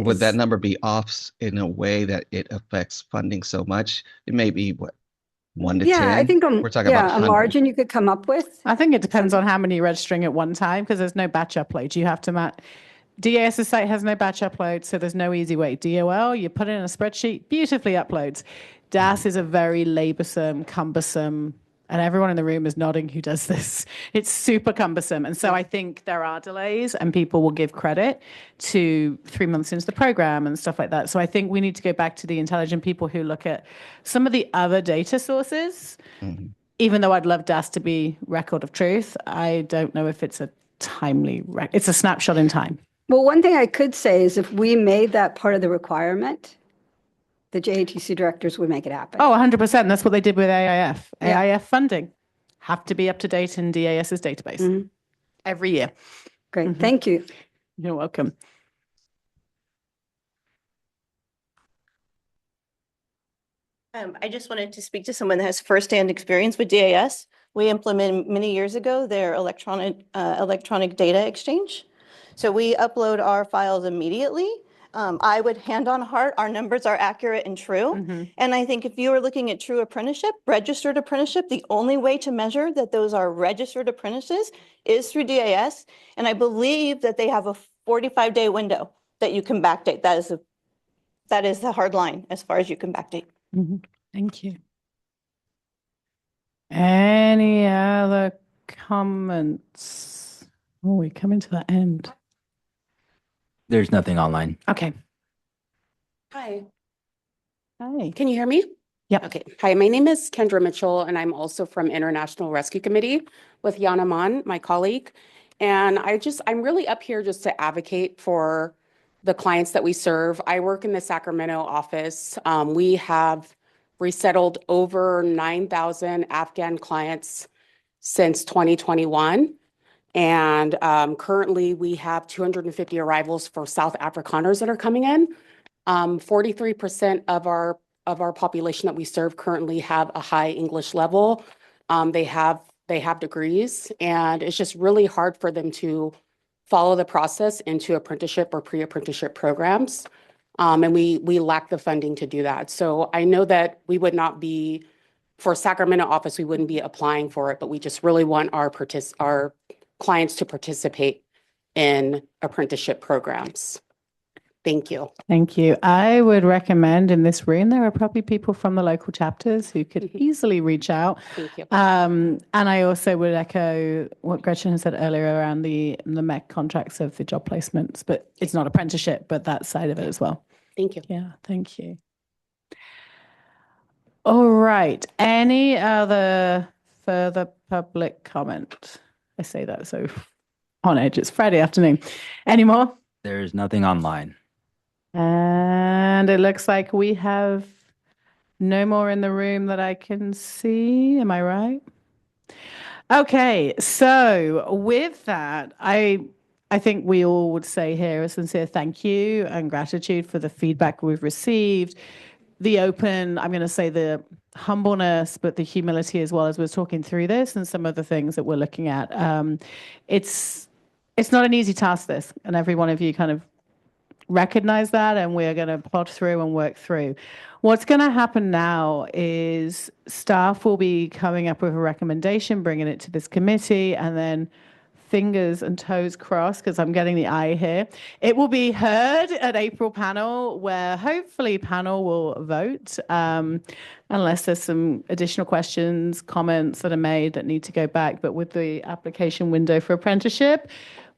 Would that number be off in a way that it affects funding so much? It may be what, 1 to 10? Yeah, I think We're talking about a hundreds. margin you could come up with. I think it depends on how many you're registering at one time because there's no batch upload. You have to DAS's site has no batch upload, so there's no easy way. DOL, you put it in a spreadsheet, beautifully uploads. DAS is a very laborsome, cumbersome, and everyone in the room is nodding who does this. It's super cumbersome. And so I think there are delays and people will give credit to 3 months into the program and stuff like that. So I think we need to go back to the intelligent people who look at some of the other data sources. Mm-hmm. Even though I'd love DAS to be record of truth, I don't know if it's a it's a snapshot in time. Well, one thing I could say is if we made that part of the requirement, the JATC directors would make it happen. Oh, 100%. That's what they did with AIF. Yeah. AIF funding have to be up to date in DAS's database every year. Great. Thank you. You're welcome. I just wanted to speak to someone that has firsthand experience with DAS. We implemented many years ago their electronic data exchange. So we upload our files immediately. I would hand on heart, our numbers are accurate and true. And I think if you are looking at true apprenticeship, registered apprenticeship, the only way to measure that those are registered apprentices is through DAS. And I believe that they have a 45-day window that you can backdate. That is the hard line as far as you can backdate. Thank you. Any other comments? Oh, we're coming to the end. There's nothing online. Okay. Hi, Hi. can you hear me? Yep. Okay. Hi, my name is Kendra Mitchell, and I'm also from International Rescue Committee with Yana Mon, my colleague. And I'm really up here just to advocate for the clients that we serve. I work in the Sacramento office. We have resettled over 9,000 Afghan clients since 2021. And currently we have 250 arrivals for South Afrikaners that are coming in. 43% of our population that we serve currently have a high English level. They have degrees, and it's just really hard for them to follow the process into apprenticeship or pre-apprenticeship programs. And we lack the funding to do that. So I know that we would not be, for Sacramento office, we wouldn't be applying for it, but we just really want our clients to participate in apprenticeship programs. Thank you. Thank you. I would recommend in this room, there are probably people from the local chapters who could easily reach out. Thank you. And I also would echo what Gretchen has said earlier around the MEC contracts of the job placements, but it's not apprenticeship, but that side of it as well. Thank you. Yeah, thank you. All right. Any other further public comment? I say that so on edge. It's Friday afternoon. Any more? There's nothing online. And it looks like we have no more in the room that I can see. Am I right? Okay, so with that, I think we all would say here a sincere thank you and gratitude for the feedback we've received, the open, I'm going to say the humbleness, but the humility as well as we're talking through this and some of the things that we're looking at. It's not an easy task, this, and every one of you kind of recognize that, and we're going to plod through and work through. What's going to happen now is staff will be coming up with a recommendation, bringing it to this committee, and then fingers and toes crossed, because I'm getting the eye here. It will be heard at April panel, where hopefully panel will vote, unless there's some additional questions, comments that are made that need to go back. But with the application window for apprenticeship,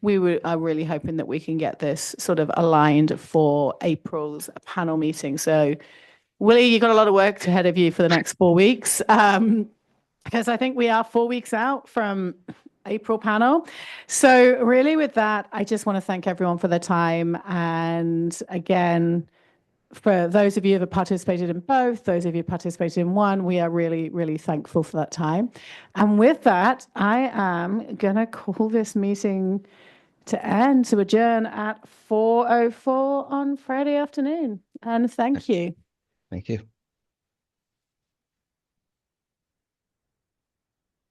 we are really hoping that we can get this sort of aligned for April's panel meeting. So, Willie, you've got a lot of work ahead of you for the next 4 weeks, because I think we are 4 weeks out from April panel. So really with that, I just want to thank everyone for their time. And again, for those of you that participated in both, those of you who participated in one, we are really, really thankful for that time. And with that, I am going to call this meeting to adjourn at 4:04 on Friday afternoon. And thank you. Thank you.